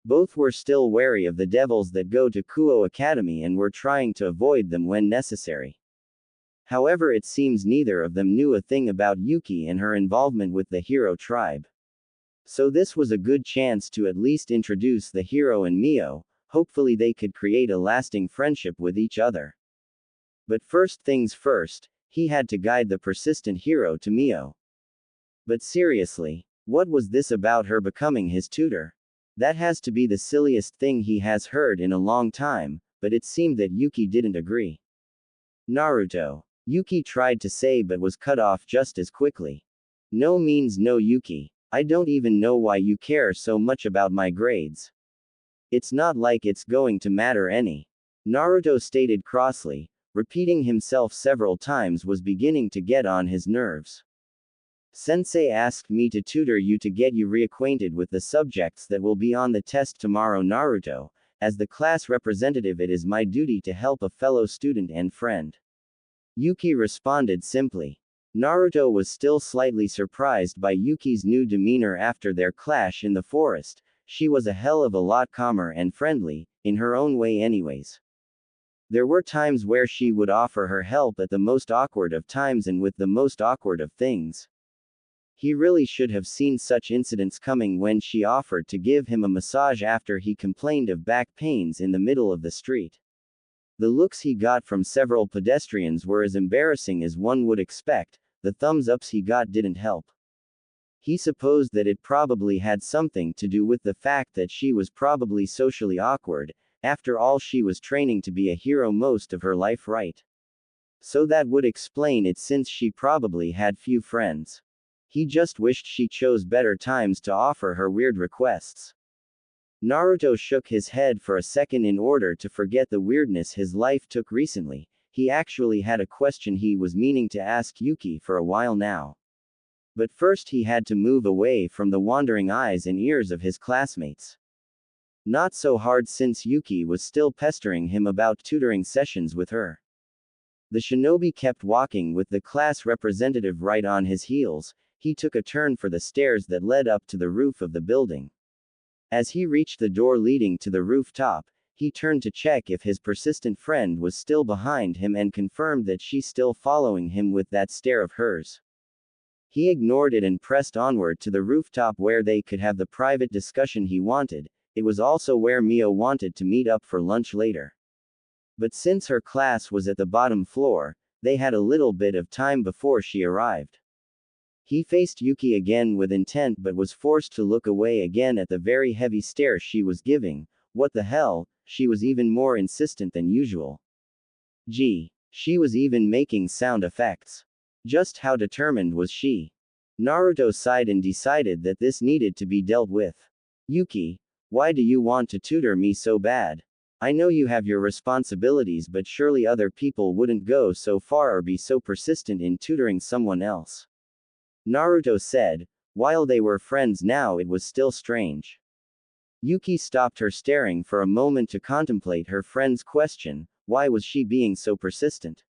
Both were still wary of the devils that go to Kuo Academy and were trying to avoid them when necessary. However, it seems neither of them knew a thing about Yuki and her involvement with the hero tribe. So this was a good chance to at least introduce the hero and Mio. Hopefully they could create a lasting friendship with each other. But first things first, he had to guide the persistent hero to Mio. But seriously, what was this about her becoming his tutor? That has to be the silliest thing he has heard in a long time, but it seemed that Yuki didn't agree. Naruto. Yuki tried to say but was cut off just as quickly. No means no, Yuki. I don't even know why you care so much about my grades. It's not like it's going to matter any. Naruto stated crossly, repeating himself several times was beginning to get on his nerves. Sensei asked me to tutor you to get you reacquainted with the subjects that will be on the test tomorrow, Naruto. As the class representative, it is my duty to help a fellow student and friend. Yuki responded simply. Naruto was still slightly surprised by Yuki's new demeanor after their clash in the forest. She was a hell of a lot calmer and friendly, in her own way anyways. There were times where she would offer her help at the most awkward of times and with the most awkward of things. He really should have seen such incidents coming when she offered to give him a massage after he complained of back pains in the middle of the street. The looks he got from several pedestrians were as embarrassing as one would expect. The thumbs ups he got didn't help. He supposed that it probably had something to do with the fact that she was probably socially awkward. After all, she was training to be a hero most of her life, right? So that would explain it, since she probably had few friends. He just wished she chose better times to offer her weird requests. Naruto shook his head for a second in order to forget the weirdness his life took recently. He actually had a question he was meaning to ask Yuki for a while now. But first he had to move away from the wandering eyes and ears of his classmates. Not so hard, since Yuki was still pestering him about tutoring sessions with her. The shinobi kept walking with the class representative right on his heels. He took a turn for the stairs that led up to the roof of the building. As he reached the door leading to the rooftop, he turned to check if his persistent friend was still behind him and confirmed that she's still following him with that stare of hers. He ignored it and pressed onward to the rooftop where they could have the private discussion he wanted. It was also where Mio wanted to meet up for lunch later. But since her class was at the bottom floor, they had a little bit of time before she arrived. He faced Yuki again with intent but was forced to look away again at the very heavy stare she was giving. What the hell, she was even more insistent than usual. Gee, she was even making sound effects. Just how determined was she? Naruto sighed and decided that this needed to be dealt with. Yuki, why do you want to tutor me so bad? I know you have your responsibilities, but surely other people wouldn't go so far or be so persistent in tutoring someone else. Naruto said. While they were friends now, it was still strange. Yuki stopped her staring for a moment to contemplate her friend's question. Why was she being so persistent?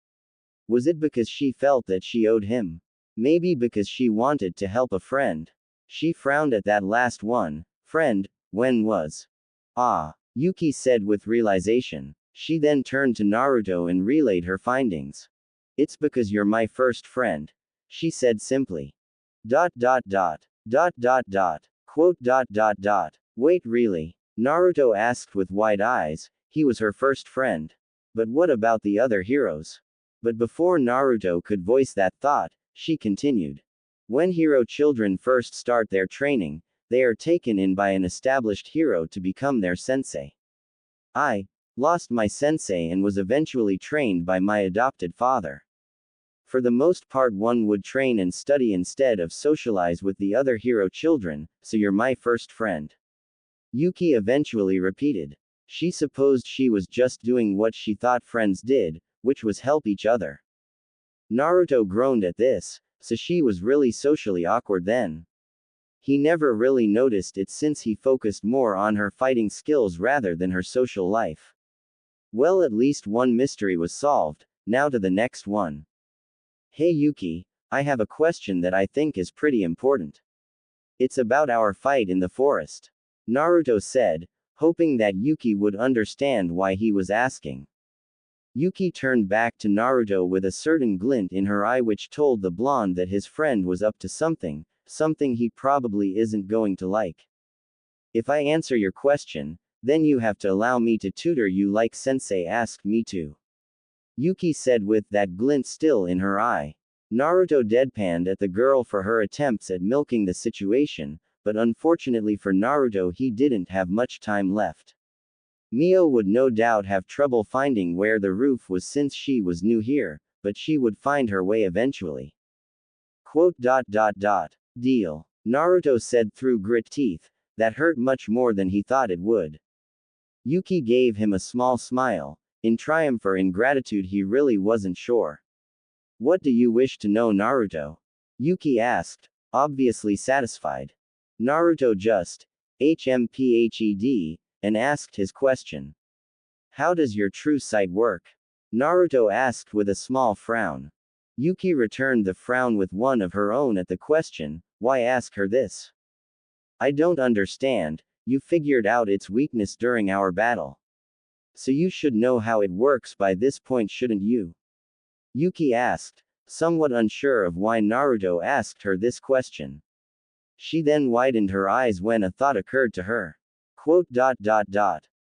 Was it because she felt that she owed him? Maybe because she wanted to help a friend. She frowned at that last one. Friend, when was? Ah, Yuki said with realization. She then turned to Naruto and relayed her findings. It's because you're my first friend, she said simply. Quote. Wait, really? Naruto asked with wide eyes. He was her first friend. But what about the other heroes? But before Naruto could voice that thought, she continued. When hero children first start their training, they are taken in by an established hero to become their sensei. I lost my sensei and was eventually trained by my adopted father. For the most part, one would train and study instead of socialize with the other hero children, so you're my first friend. Yuki eventually repeated. She supposed she was just doing what she thought friends did, which was help each other. Naruto groaned at this. So she was really socially awkward then. He never really noticed it since he focused more on her fighting skills rather than her social life. Well, at least one mystery was solved. Now to the next one. Hey Yuki, I have a question that I think is pretty important. It's about our fight in the forest, Naruto said, hoping that Yuki would understand why he was asking. Yuki turned back to Naruto with a certain glint in her eye which told the blonde that his friend was up to something he probably isn't going to like. If I answer your question, then you have to allow me to tutor you like sensei asked me to, Yuki said with that glint still in her eye. Naruto deadpanned at the girl for her attempts at milking the situation, but unfortunately for Naruto he didn't have much time left. Mio would no doubt have trouble finding where the roof was since she was new here, but she would find her way eventually. Deal. Naruto said through grit teeth. That hurt much more than he thought it would. Yuki gave him a small smile. In triumph or in gratitude he really wasn't sure. What do you wish to know, Naruto? Yuki asked, obviously satisfied. Naruto just HMPHED and asked his question. How does your true sight work? Naruto asked with a small frown. Yuki returned the frown with one of her own at the question. Why ask her this? I don't understand. You figured out its weakness during our battle. So you should know how it works by this point, shouldn't you? Yuki asked, somewhat unsure of why Naruto asked her this question. She then widened her eyes when a thought occurred to her.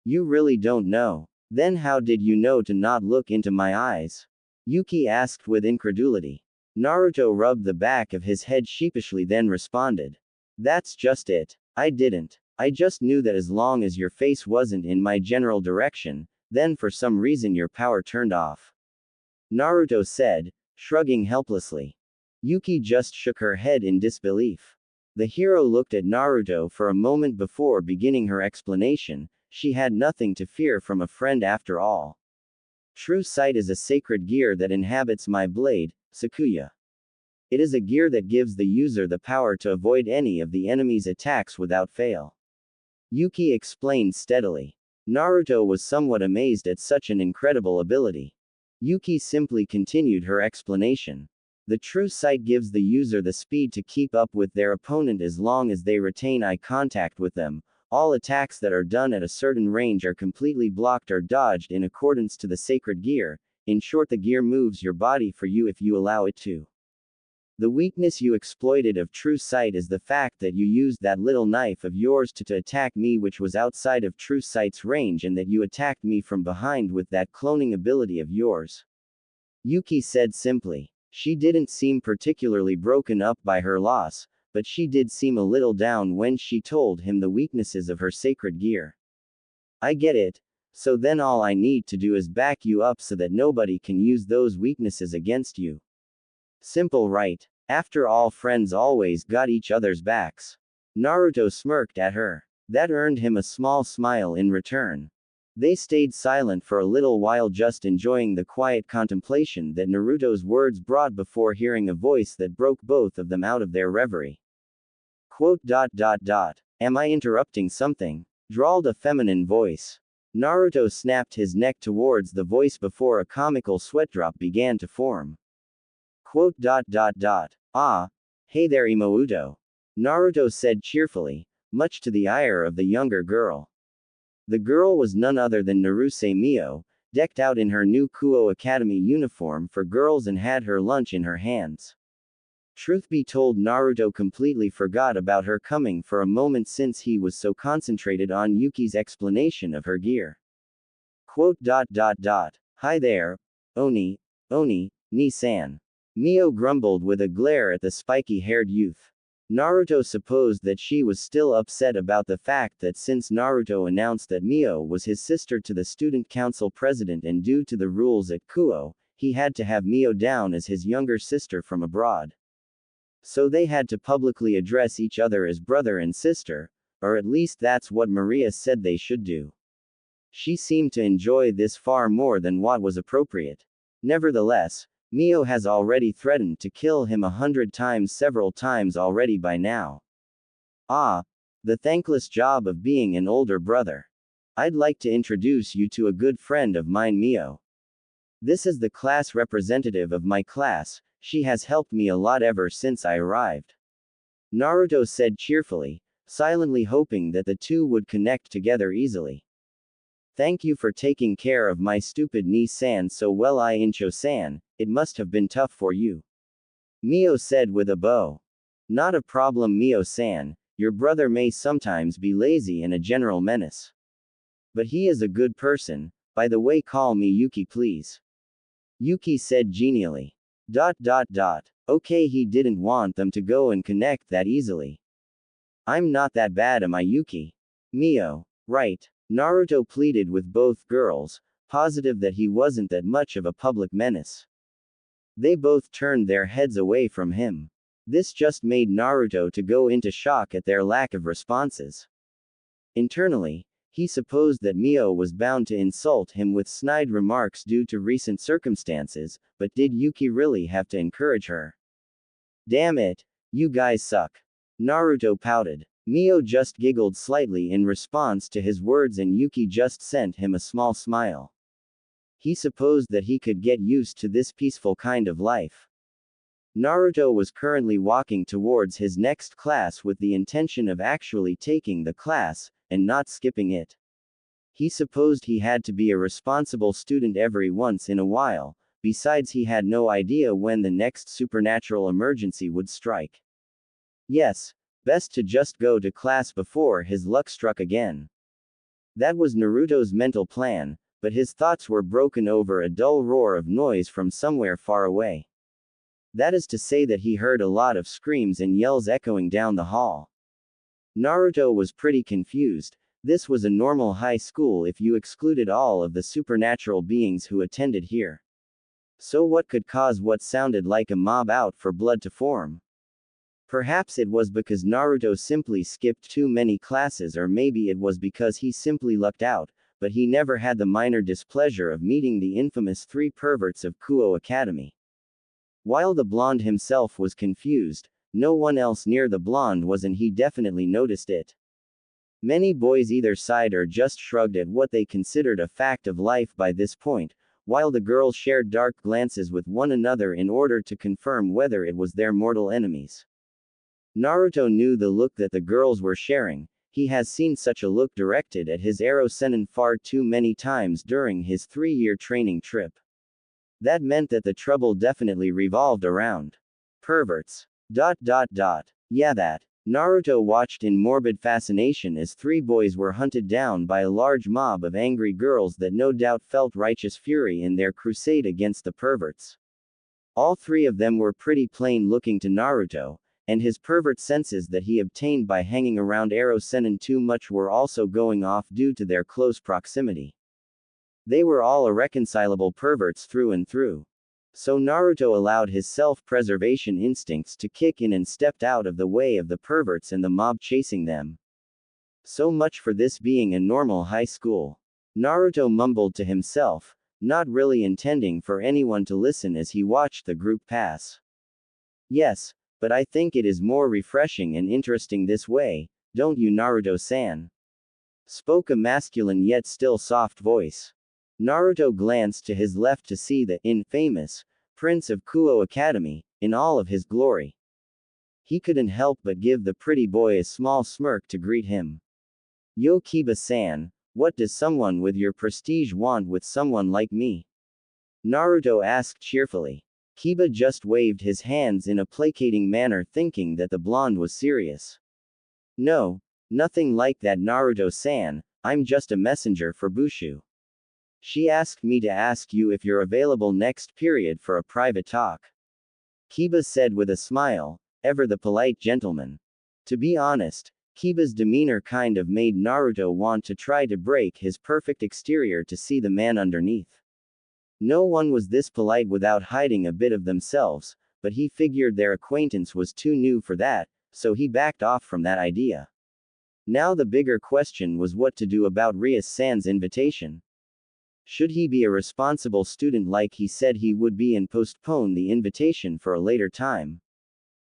You really don't know. Then how did you know to not look into my eyes? Yuki asked with incredulity. Naruto rubbed the back of his head sheepishly, then responded. That's just it. I didn't. I just knew that as long as your face wasn't in my general direction, then for some reason your power turned off. Naruto said, shrugging helplessly. Yuki just shook her head in disbelief. The hero looked at Naruto for a moment before beginning her explanation. She had nothing to fear from a friend after all. True sight is a sacred gear that inhabits my blade, Sakuya. It is a gear that gives the user the power to avoid any of the enemy's attacks without fail. Yuki explained steadily. Naruto was somewhat amazed at such an incredible ability. Yuki simply continued her explanation. The true sight gives the user the speed to keep up with their opponent as long as they retain eye contact with them. All attacks that are done at a certain range are completely blocked or dodged in accordance to the sacred gear. In short, the gear moves your body for you if you allow it to. The weakness you exploited of true sight is the fact that you used that little knife of yours to attack me, which was outside of true sight's range, and that you attacked me from behind with that cloning ability of yours. Yuki said simply. She didn't seem particularly broken up by her loss, but she did seem a little down when she told him the weaknesses of her sacred gear. I get it. So then all I need to do is back you up so that nobody can use those weaknesses against you. Simple, right? After all, friends always got each other's backs. Naruto smirked at her. That earned him a small smile in return. They stayed silent for a little while, just enjoying the quiet contemplation that Naruto's words brought before hearing a voice that broke both of them out of their reverie. Am I interrupting something? Drawled a feminine voice. Naruto snapped his neck towards the voice before a comical sweat drop began to form. Ah, hey there, Imouto. Naruto said cheerfully, much to the ire of the younger girl. The girl was none other than Naruse Mio, decked out in her new Kuo Academy uniform for girls and had her lunch in her hands. Truth be told, Naruto completely forgot about her coming for a moment since he was so concentrated on Yuki's explanation of her gear. Hi there, Oni, Ni-san. Mio grumbled with a glare at the spiky-haired youth. Naruto supposed that she was still upset about the fact that since Naruto announced that Mio was his sister to the student council president, and due to the rules at Kuo, he had to have Mio down as his younger sister from abroad. So they had to publicly address each other as brother and sister, or at least that's what Maria said they should do. She seemed to enjoy this far more than what was appropriate. Nevertheless, Mio has already threatened to kill him 100 times, several times already by now. Ah, the thankless job of being an older brother. I'd like to introduce you to a good friend of mine, Mio. This is the class representative of my class. She has helped me a lot ever since I arrived. Naruto said cheerfully, silently hoping that the two would connect together easily. Thank you for taking care of my stupid Ni-san so well. Incho-san, it must have been tough for you. Mio said with a bow. Not a problem, Mio-san. Your brother may sometimes be lazy and a general menace. But he is a good person. By the way, call me Yuki, please. Yuki said genially. Okay, he didn't want them to go and connect that easily. I'm not that bad, am I, Yuki? Mio. Right. Naruto pleaded with both girls, positive that he wasn't that much of a public menace. They both turned their heads away from him. This just made Naruto to go into shock at their lack of responses. Internally, he supposed that Mio was bound to insult him with snide remarks due to recent circumstances, but did Yuki really have to encourage her? Damn it, you guys suck. Naruto pouted. Mio just giggled slightly in response to his words and Yuki just sent him a small smile. He supposed that he could get used to this peaceful kind of life. Naruto was currently walking towards his next class with the intention of actually taking the class, and not skipping it. He supposed he had to be a responsible student every once in a while, besides he had no idea when the next supernatural emergency would strike. Yes, best to just go to class before his luck struck again. That was Naruto's mental plan, but his thoughts were broken over a dull roar of noise from somewhere far away. That is to say that he heard a lot of screams and yells echoing down the hall. Naruto was pretty confused. This was a normal high school if you excluded all of the supernatural beings who attended here. So what could cause what sounded like a mob out for blood to form? Perhaps it was because Naruto simply skipped too many classes, or maybe it was because he simply lucked out, but he never had the minor displeasure of meeting the infamous 3 perverts of Kuo Academy. While the blonde himself was confused, no one else near the blonde was, and he definitely noticed it. Many boys either sighed or just shrugged at what they considered a fact of life by this point, while the girls shared dark glances with one another in order to confirm whether it was their mortal enemies. Naruto knew the look that the girls were sharing. He has seen such a look directed at his Ero Sennin far too many times during his 3-year training trip. That meant that the trouble definitely revolved around perverts. Yeah, that. Naruto watched in morbid fascination as 3 boys were hunted down by a large mob of angry girls that no doubt felt righteous fury in their crusade against the perverts. All 3 of them were pretty plain looking to Naruto, and his pervert senses that he obtained by hanging around Ero Sennin too much were also going off due to their close proximity. They were all irreconcilable perverts through and through. So Naruto allowed his self-preservation instincts to kick in and stepped out of the way of the perverts and the mob chasing them. So much for this being a normal high school. Naruto mumbled to himself, not really intending for anyone to listen as he watched the group pass. Yes, but I think it is more refreshing and interesting this way, don't you, Naruto-san? Spoke a masculine yet still soft voice. Naruto glanced to his left to see the infamous Prince of Kuo Academy in all of his glory. He couldn't help but give the pretty boy a small smirk to greet him. Yo, Kiba-san, what does someone with your prestige want with someone like me? Naruto asked cheerfully. Kiba just waved his hands in a placating manner, thinking that the blonde was serious. No, nothing like that, Naruto-san, I'm just a messenger for Bushu. She asked me to ask you if you're available next period for a private talk. Kiba said with a smile, ever the polite gentleman. To be honest, Kiba's demeanor kind of made Naruto want to try to break his perfect exterior to see the man underneath. No one was this polite without hiding a bit of themselves, but he figured their acquaintance was too new for that, so he backed off from that idea. Now the bigger question was what to do about Rias-san's invitation. Should he be a responsible student like he said he would be and postpone the invitation for a later time?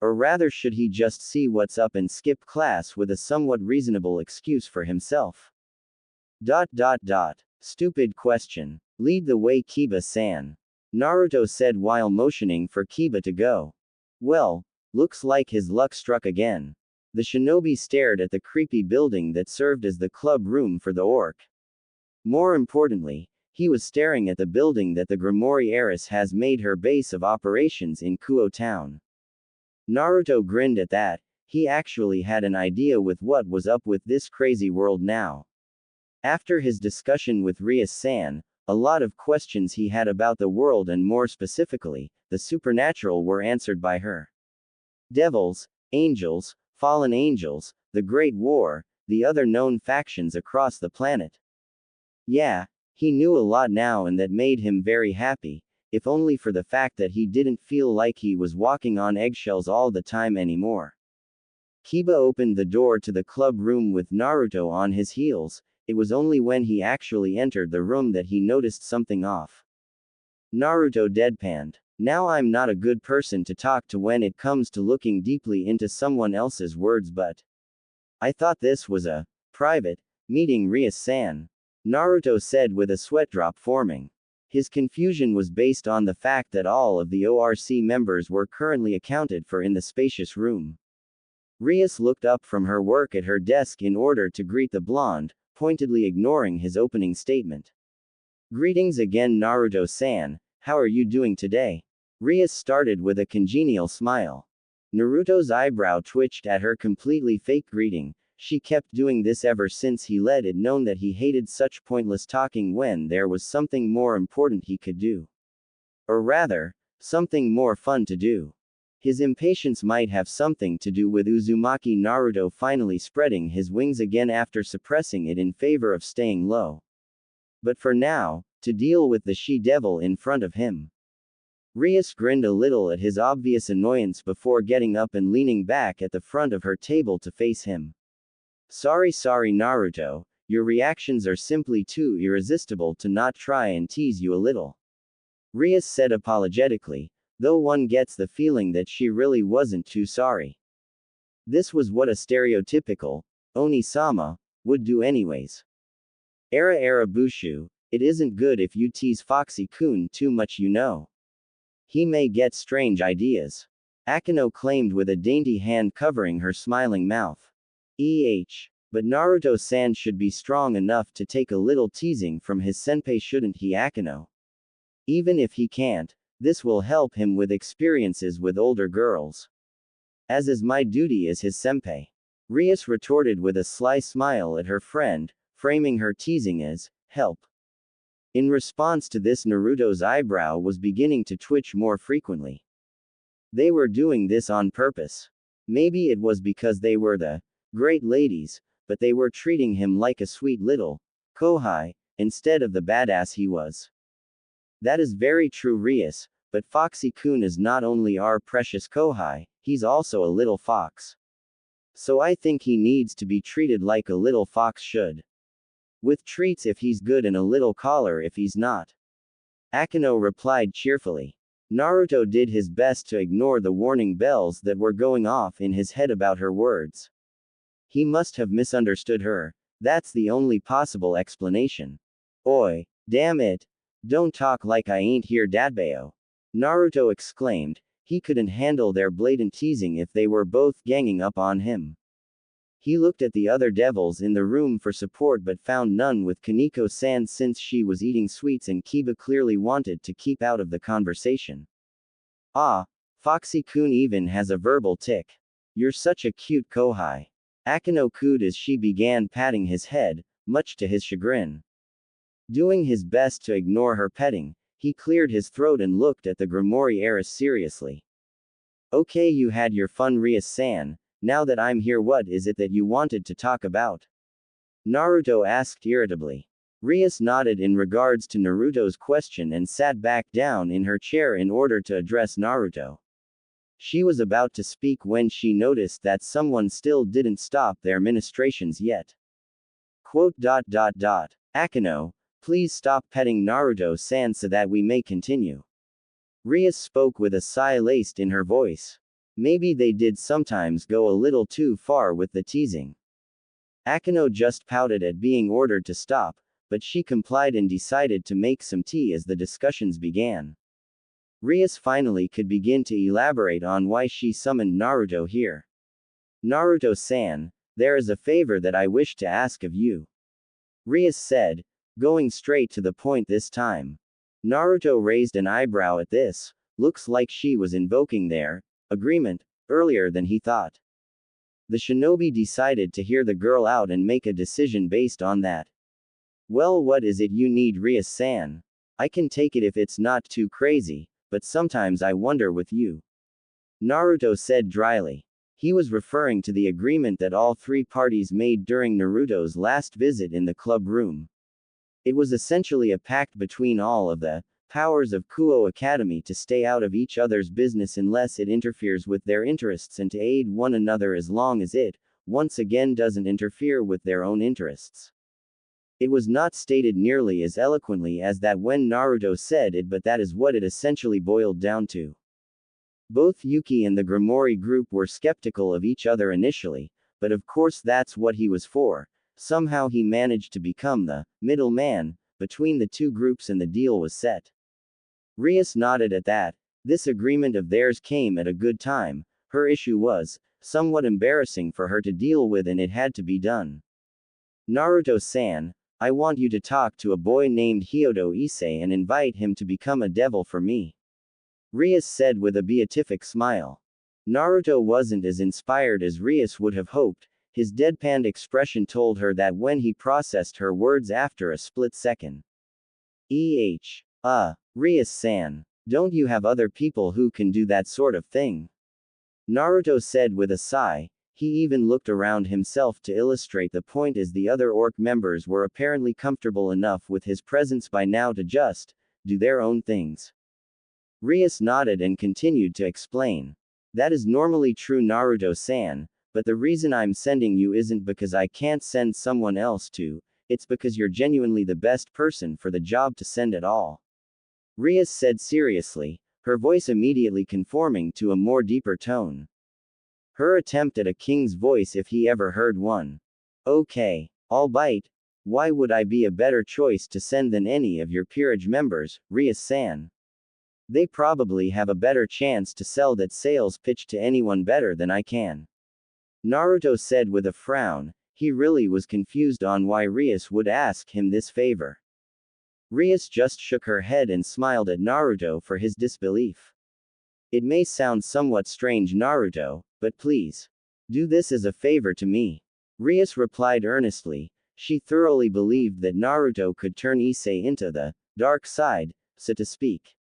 Or rather, should he just see what's up and skip class with a somewhat reasonable excuse for himself? Stupid question. Lead the way, Kiba-san. Naruto said while motioning for Kiba to go. Well, looks like his luck struck again. The shinobi stared at the creepy building that served as the club room for the orc. More importantly, he was staring at the building that the Grimoire heiress has made her base of operations in Kuo Town. Naruto grinned at that. He actually had an idea with what was up with this crazy world now. After his discussion with Rias-san, a lot of questions he had about the world and more specifically, the supernatural were answered by her. Devils, angels, fallen angels, the Great War, the other known factions across the planet. Yeah, he knew a lot now and that made him very happy. if only for the fact that he didn't feel like he was walking on eggshells all the time anymore. Kiba opened the door to the club room with Naruto on his heels. It was only when he actually entered the room that he noticed something off. Naruto deadpanned. Now I'm not a good person to talk to when it comes to looking deeply into someone else's words, but I thought this was a private meeting, Rias-san. Naruto said with a sweat drop forming. His confusion was based on the fact that all of the ORC members were currently accounted for in the spacious room. Rias looked up from her work at her desk in order to greet the blonde, pointedly ignoring his opening statement. Greetings again, Naruto-san, how are you doing today? Rias started with a congenial smile. Naruto's eyebrow twitched at her completely fake greeting. She kept doing this ever since he let it known that he hated such pointless talking when there was something more important he could do. Or rather, something more fun to do. His impatience might have something to do with Uzumaki Naruto finally spreading his wings again after suppressing it in favor of staying low. But for now, to deal with the she-devil in front of him. Rias grinned a little at his obvious annoyance before getting up and leaning back at the front of her table to face him. Sorry Naruto, your reactions are simply too irresistible to not try and tease you a little. Rias said apologetically, though one gets the feeling that she really wasn't too sorry. This was what a stereotypical Oni-sama would do anyways. Era Bushu, it isn't good if you tease Foxy-kun too much, you know. He may get strange ideas. Akino claimed with a dainty hand covering her smiling mouth. But Naruto-san should be strong enough to take a little teasing from his senpai, shouldn't he, Akino? Even if he can't, this will help him with experiences with older girls. As is my duty as his senpai. Rias retorted with a sly smile at her friend, framing her teasing as help. In response to this, Naruto's eyebrow was beginning to twitch more frequently. They were doing this on purpose. Maybe it was because they were the great ladies, but they were treating him like a sweet little kohai, instead of the badass he was. That is very true, Rias, but Foxy-kun is not only our precious kohai, he's also a little fox. So I think he needs to be treated like a little fox should. With treats if he's good and a little collar if he's not. Akino replied cheerfully. Naruto did his best to ignore the warning bells that were going off in his head about her words. He must have misunderstood her. That's the only possible explanation. Oi, damn it. Don't talk like I ain't here, Dadbayo. Naruto exclaimed. He couldn't handle their blatant teasing if they were both ganging up on him. He looked at the other devils in the room for support but found none with Kaneko-san since she was eating sweets and Kiba clearly wanted to keep out of the conversation. Ah, Foxy-kun even has a verbal tick. You're such a cute kohai. Akino cooed as she began patting his head, much to his chagrin. Doing his best to ignore her petting, he cleared his throat and looked at the Grimoire heiress seriously. Okay, you had your fun, Rias-san. Now that I'm here, what is it that you wanted to talk about? Naruto asked irritably. Rias nodded in regards to Naruto's question and sat back down in her chair in order to address Naruto. She was about to speak when she noticed that someone still didn't stop their ministrations yet. Akino, please stop petting Naruto-san so that we may continue. Rias spoke with a sigh laced in her voice. Maybe they did sometimes go a little too far with the teasing. Akino just pouted at being ordered to stop, but she complied and decided to make some tea as the discussions began. Rias finally could begin to elaborate on why she summoned Naruto here. Naruto-san, there is a favor that I wish to ask of you. Rias said, going straight to the point this time. Naruto raised an eyebrow at this. Looks like she was invoking their agreement earlier than he thought. The shinobi decided to hear the girl out and make a decision based on that. Well, what is it you need, Rias-san? I can take it if it's not too crazy, but sometimes I wonder with you. Naruto said dryly. He was referring to the agreement that all three parties made during Naruto's last visit in the club room. It was essentially a pact between all of the powers of Kuo Academy to stay out of each other's business unless it interferes with their interests and to aid one another as long as it, once again, doesn't interfere with their own interests. It was not stated nearly as eloquently as that when Naruto said it, but that is what it essentially boiled down to. Both Yuki and the Grimoire group were skeptical of each other initially, but of course that's what he was for. Somehow he managed to become the middleman between the two groups and the deal was set. Rias nodded at that. This agreement of theirs came at a good time. Her issue was somewhat embarrassing for her to deal with and it had to be done. Naruto-san, I want you to talk to a boy named Hyodo Issei and invite him to become a devil for me. Rias said with a beatific smile. Naruto wasn't as inspired as Rias would have hoped. His deadpanned expression told her that when he processed her words after a split second. Rias-san, don't you have other people who can do that sort of thing? Naruto said with a sigh. He even looked around himself to illustrate the point as the other orc members were apparently comfortable enough with his presence by now to just do their own things. Rias nodded and continued to explain. That is normally true, Naruto-san, but the reason I'm sending you isn't because I can't send someone else to, it's because you're genuinely the best person for the job to send at all. Rias said seriously, her voice immediately conforming to a more deeper tone. Her attempt at a king's voice if he ever heard one. Okay, I'll bite. Why would I be a better choice to send than any of your peerage members, Rias-san? They probably have a better chance to sell that sales pitch to anyone better than I can. Naruto said with a frown. He really was confused on why Rias would ask him this favor. Rias just shook her head and smiled at Naruto for his disbelief. It may sound somewhat strange, Naruto, but please. Do this as a favor to me. Rias replied earnestly. She thoroughly believed that Naruto could turn Issei into the dark side, so to speak.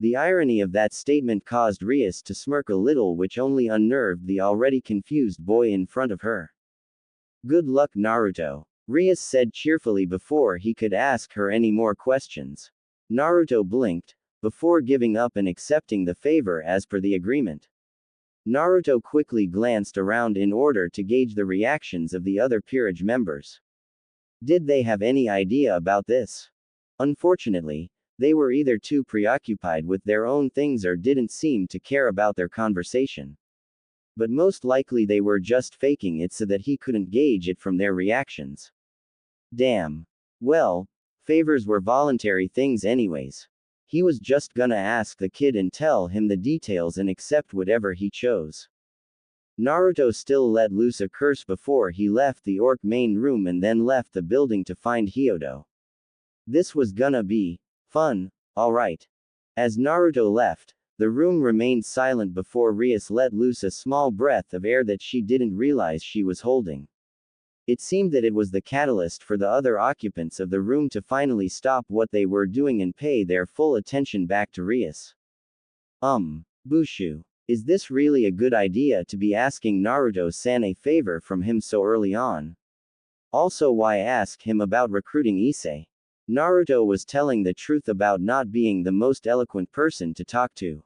The irony of that statement caused Rias to smirk a little, which only unnerved the already confused boy in front of her. Good luck, Naruto, Rias said cheerfully before he could ask her any more questions. Naruto blinked, before giving up and accepting the favor as per the agreement. Naruto quickly glanced around in order to gauge the reactions of the other peerage members. Did they have any idea about this? Unfortunately, they were either too preoccupied with their own things or didn't seem to care about their conversation. But most likely they were just faking it so that he couldn't gauge it from their reactions. Damn. Well, favors were voluntary things anyways. He was just gonna ask the kid and tell him the details and accept whatever he chose. Naruto still let loose a curse before he left the orc main room and then left the building to find Hyodo. This was gonna be fun, alright. As Naruto left, the room remained silent before Rias let loose a small breath of air that she didn't realize she was holding. It seemed that it was the catalyst for the other occupants of the room to finally stop what they were doing and pay their full attention back to Rias. Bushu. Is this really a good idea to be asking Naruto-san a favor from him so early on? Also, why ask him about recruiting Issei? Naruto was telling the truth about not being the most eloquent person to talk to.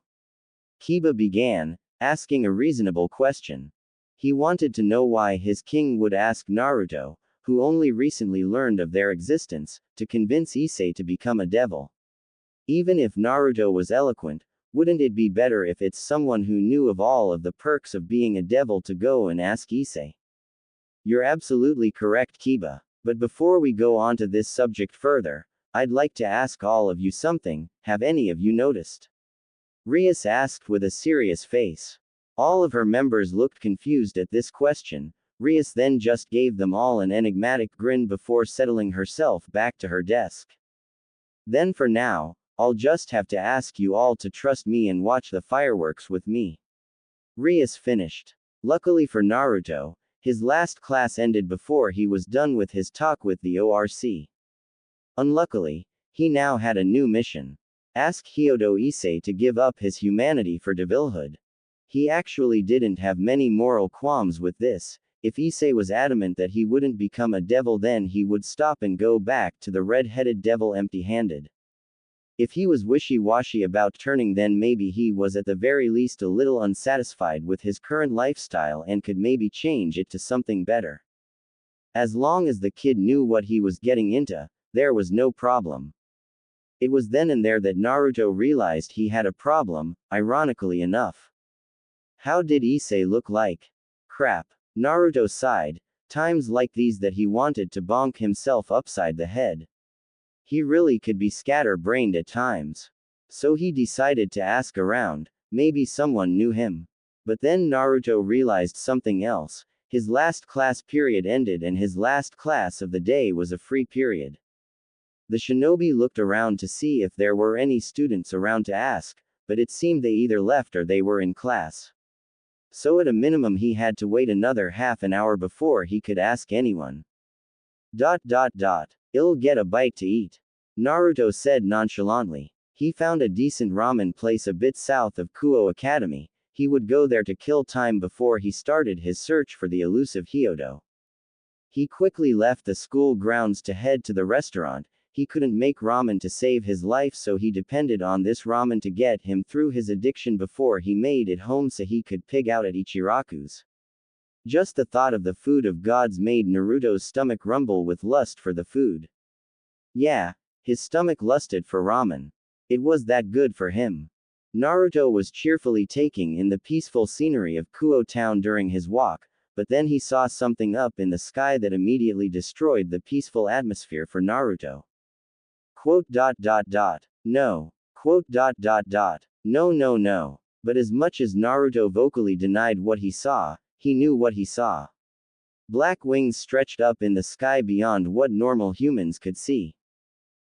Kiba began, asking a reasonable question. He wanted to know why his king would ask Naruto, who only recently learned of their existence, to convince Issei to become a devil. Even if Naruto was eloquent, wouldn't it be better if it's someone who knew of all of the perks of being a devil to go and ask Issei? You're absolutely correct, Kiba. But before we go on to this subject further, I'd like to ask all of you something. Have any of you noticed? Rias asked with a serious face. All of her members looked confused at this question. Rias then just gave them all an enigmatic grin before settling herself back to her desk. Then for now, I'll just have to ask you all to trust me and watch the fireworks with me. Rias finished. Luckily for Naruto, his last class ended before he was done with his talk with the ORC. Unluckily, he now had a new mission. Ask Hyodo Issei to give up his humanity for devilhood. He actually didn't have many moral qualms with this. If Issei was adamant that he wouldn't become a devil, then he would stop and go back to the red-headed devil empty-handed. If he was wishy-washy about turning, then maybe he was at the very least a little unsatisfied with his current lifestyle and could maybe change it to something better. As long as the kid knew what he was getting into, there was no problem. It was then and there that Naruto realized he had a problem, ironically enough. How did Issei look like? Crap. Naruto sighed. Times like these that he wanted to bonk himself upside the head. He really could be scatter-brained at times. So he decided to ask around, maybe someone knew him. But then Naruto realized something else. His last class period ended and his last class of the day was a free period. The shinobi looked around to see if there were any students around to ask, but it seemed they either left or they were in class. So at a minimum he had to wait another half an hour before he could ask anyone. I'll get a bite to eat. Naruto said nonchalantly. He found a decent ramen place a bit south of Kuo Academy. He would go there to kill time before he started his search for the elusive Hyodo. He quickly left the school grounds to head to the restaurant. He couldn't make ramen to save his life, so he depended on this ramen to get him through his addiction before he made it home so he could pig out at Ichiraku's. Just the thought of the food of gods made Naruto's stomach rumble with lust for the food. Yeah, his stomach lusted for ramen. It was that good for him. Naruto was cheerfully taking in the peaceful scenery of Kuo town during his walk, but then he saw something up in the sky that immediately destroyed the peaceful atmosphere for Naruto. No. No. But as much as Naruto vocally denied what he saw, he knew what he saw. Black wings stretched up in the sky beyond what normal humans could see.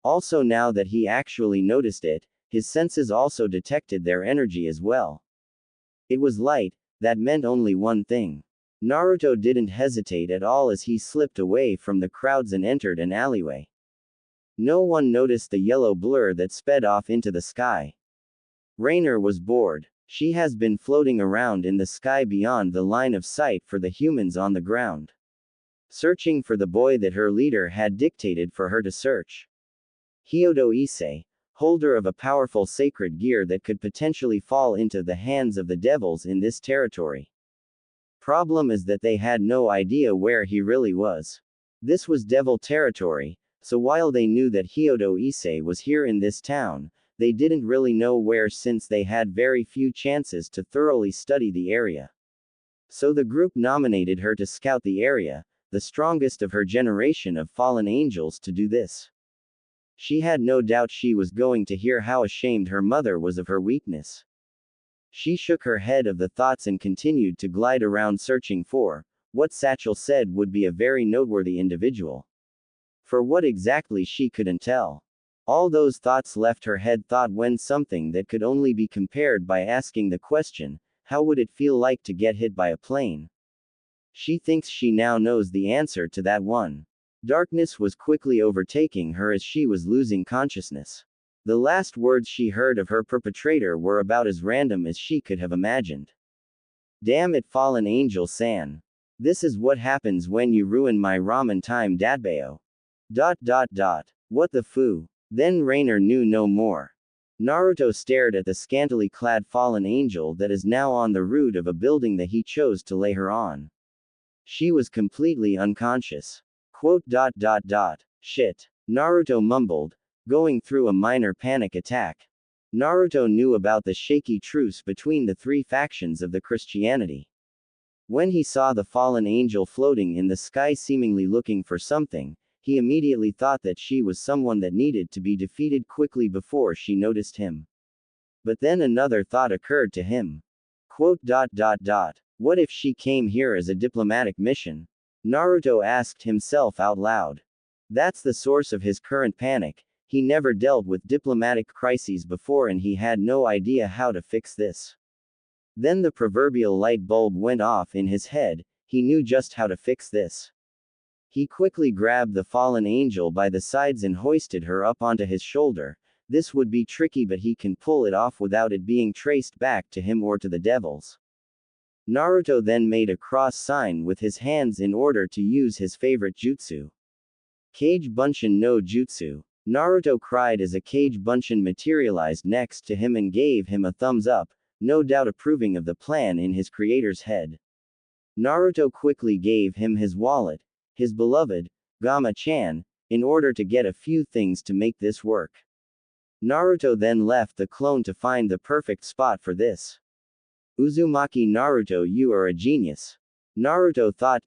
Also, now that he actually noticed it, his senses also detected their energy as well. It was light. That meant only one thing. Naruto didn't hesitate at all as he slipped away from the crowds and entered an alleyway. No one noticed the yellow blur that sped off into the sky. Rainer was bored. She has been floating around in the sky beyond the line of sight for the humans on the ground, searching for the boy that her leader had dictated for her to search. Hyodo Issei, holder of a powerful sacred gear that could potentially fall into the hands of the devils in this territory. Problem is that they had no idea where he really was. This was devil territory. So while they knew that Hyodo Issei was here in this town, they didn't really know where since they had very few chances to thoroughly study the area. So the group nominated her to scout the area, the strongest of her generation of fallen angels to do this. She had no doubt she was going to hear how ashamed her mother was of her weakness. She shook her head of the thoughts and continued to glide around searching for what Satchel said would be a very noteworthy individual. For what exactly she couldn't tell. All those thoughts left her head thought when something that could only be compared by asking the question, how would it feel like to get hit by a plane? She thinks she now knows the answer to that one. Darkness was quickly overtaking her as she was losing consciousness. The last words she heard of her perpetrator were about as random as she could have imagined. Damn it, fallen angel San. This is what happens when you ruin my ramen time dadbayo. What the foo? Then Rainer knew no more. Naruto stared at the scantily clad fallen angel that is now on the roof of a building that he chose to lay her on. She was completely unconscious. Shit. Naruto mumbled, going through a minor panic attack. Naruto knew about the shaky truce between the three factions of the Christianity. When he saw the fallen angel floating in the sky seemingly looking for something, he immediately thought that she was someone that needed to be defeated quickly before she noticed him. But then another thought occurred to him. What if she came here as a diplomatic mission? Naruto asked himself out loud. That's the source of his current panic. He never dealt with diplomatic crises before and he had no idea how to fix this. Then the proverbial light bulb went off in his head. He knew just how to fix this. He quickly grabbed the fallen angel by the sides and hoisted her up onto his shoulder. This would be tricky, but he can pull it off without it being traced back to him or to the devils. Naruto then made a cross sign with his hands in order to use his favorite jutsu. Kage Bunshin no Jutsu. Naruto cried as a Kage Bunshin materialized next to him and gave him a thumbs up, no doubt approving of the plan in his creator's head. Naruto quickly gave him his wallet, his beloved, Gama-chan, in order to get a few things to make this work. Naruto then left the clone to find the perfect spot for this. Uzumaki Naruto, you are a genius. Naruto thought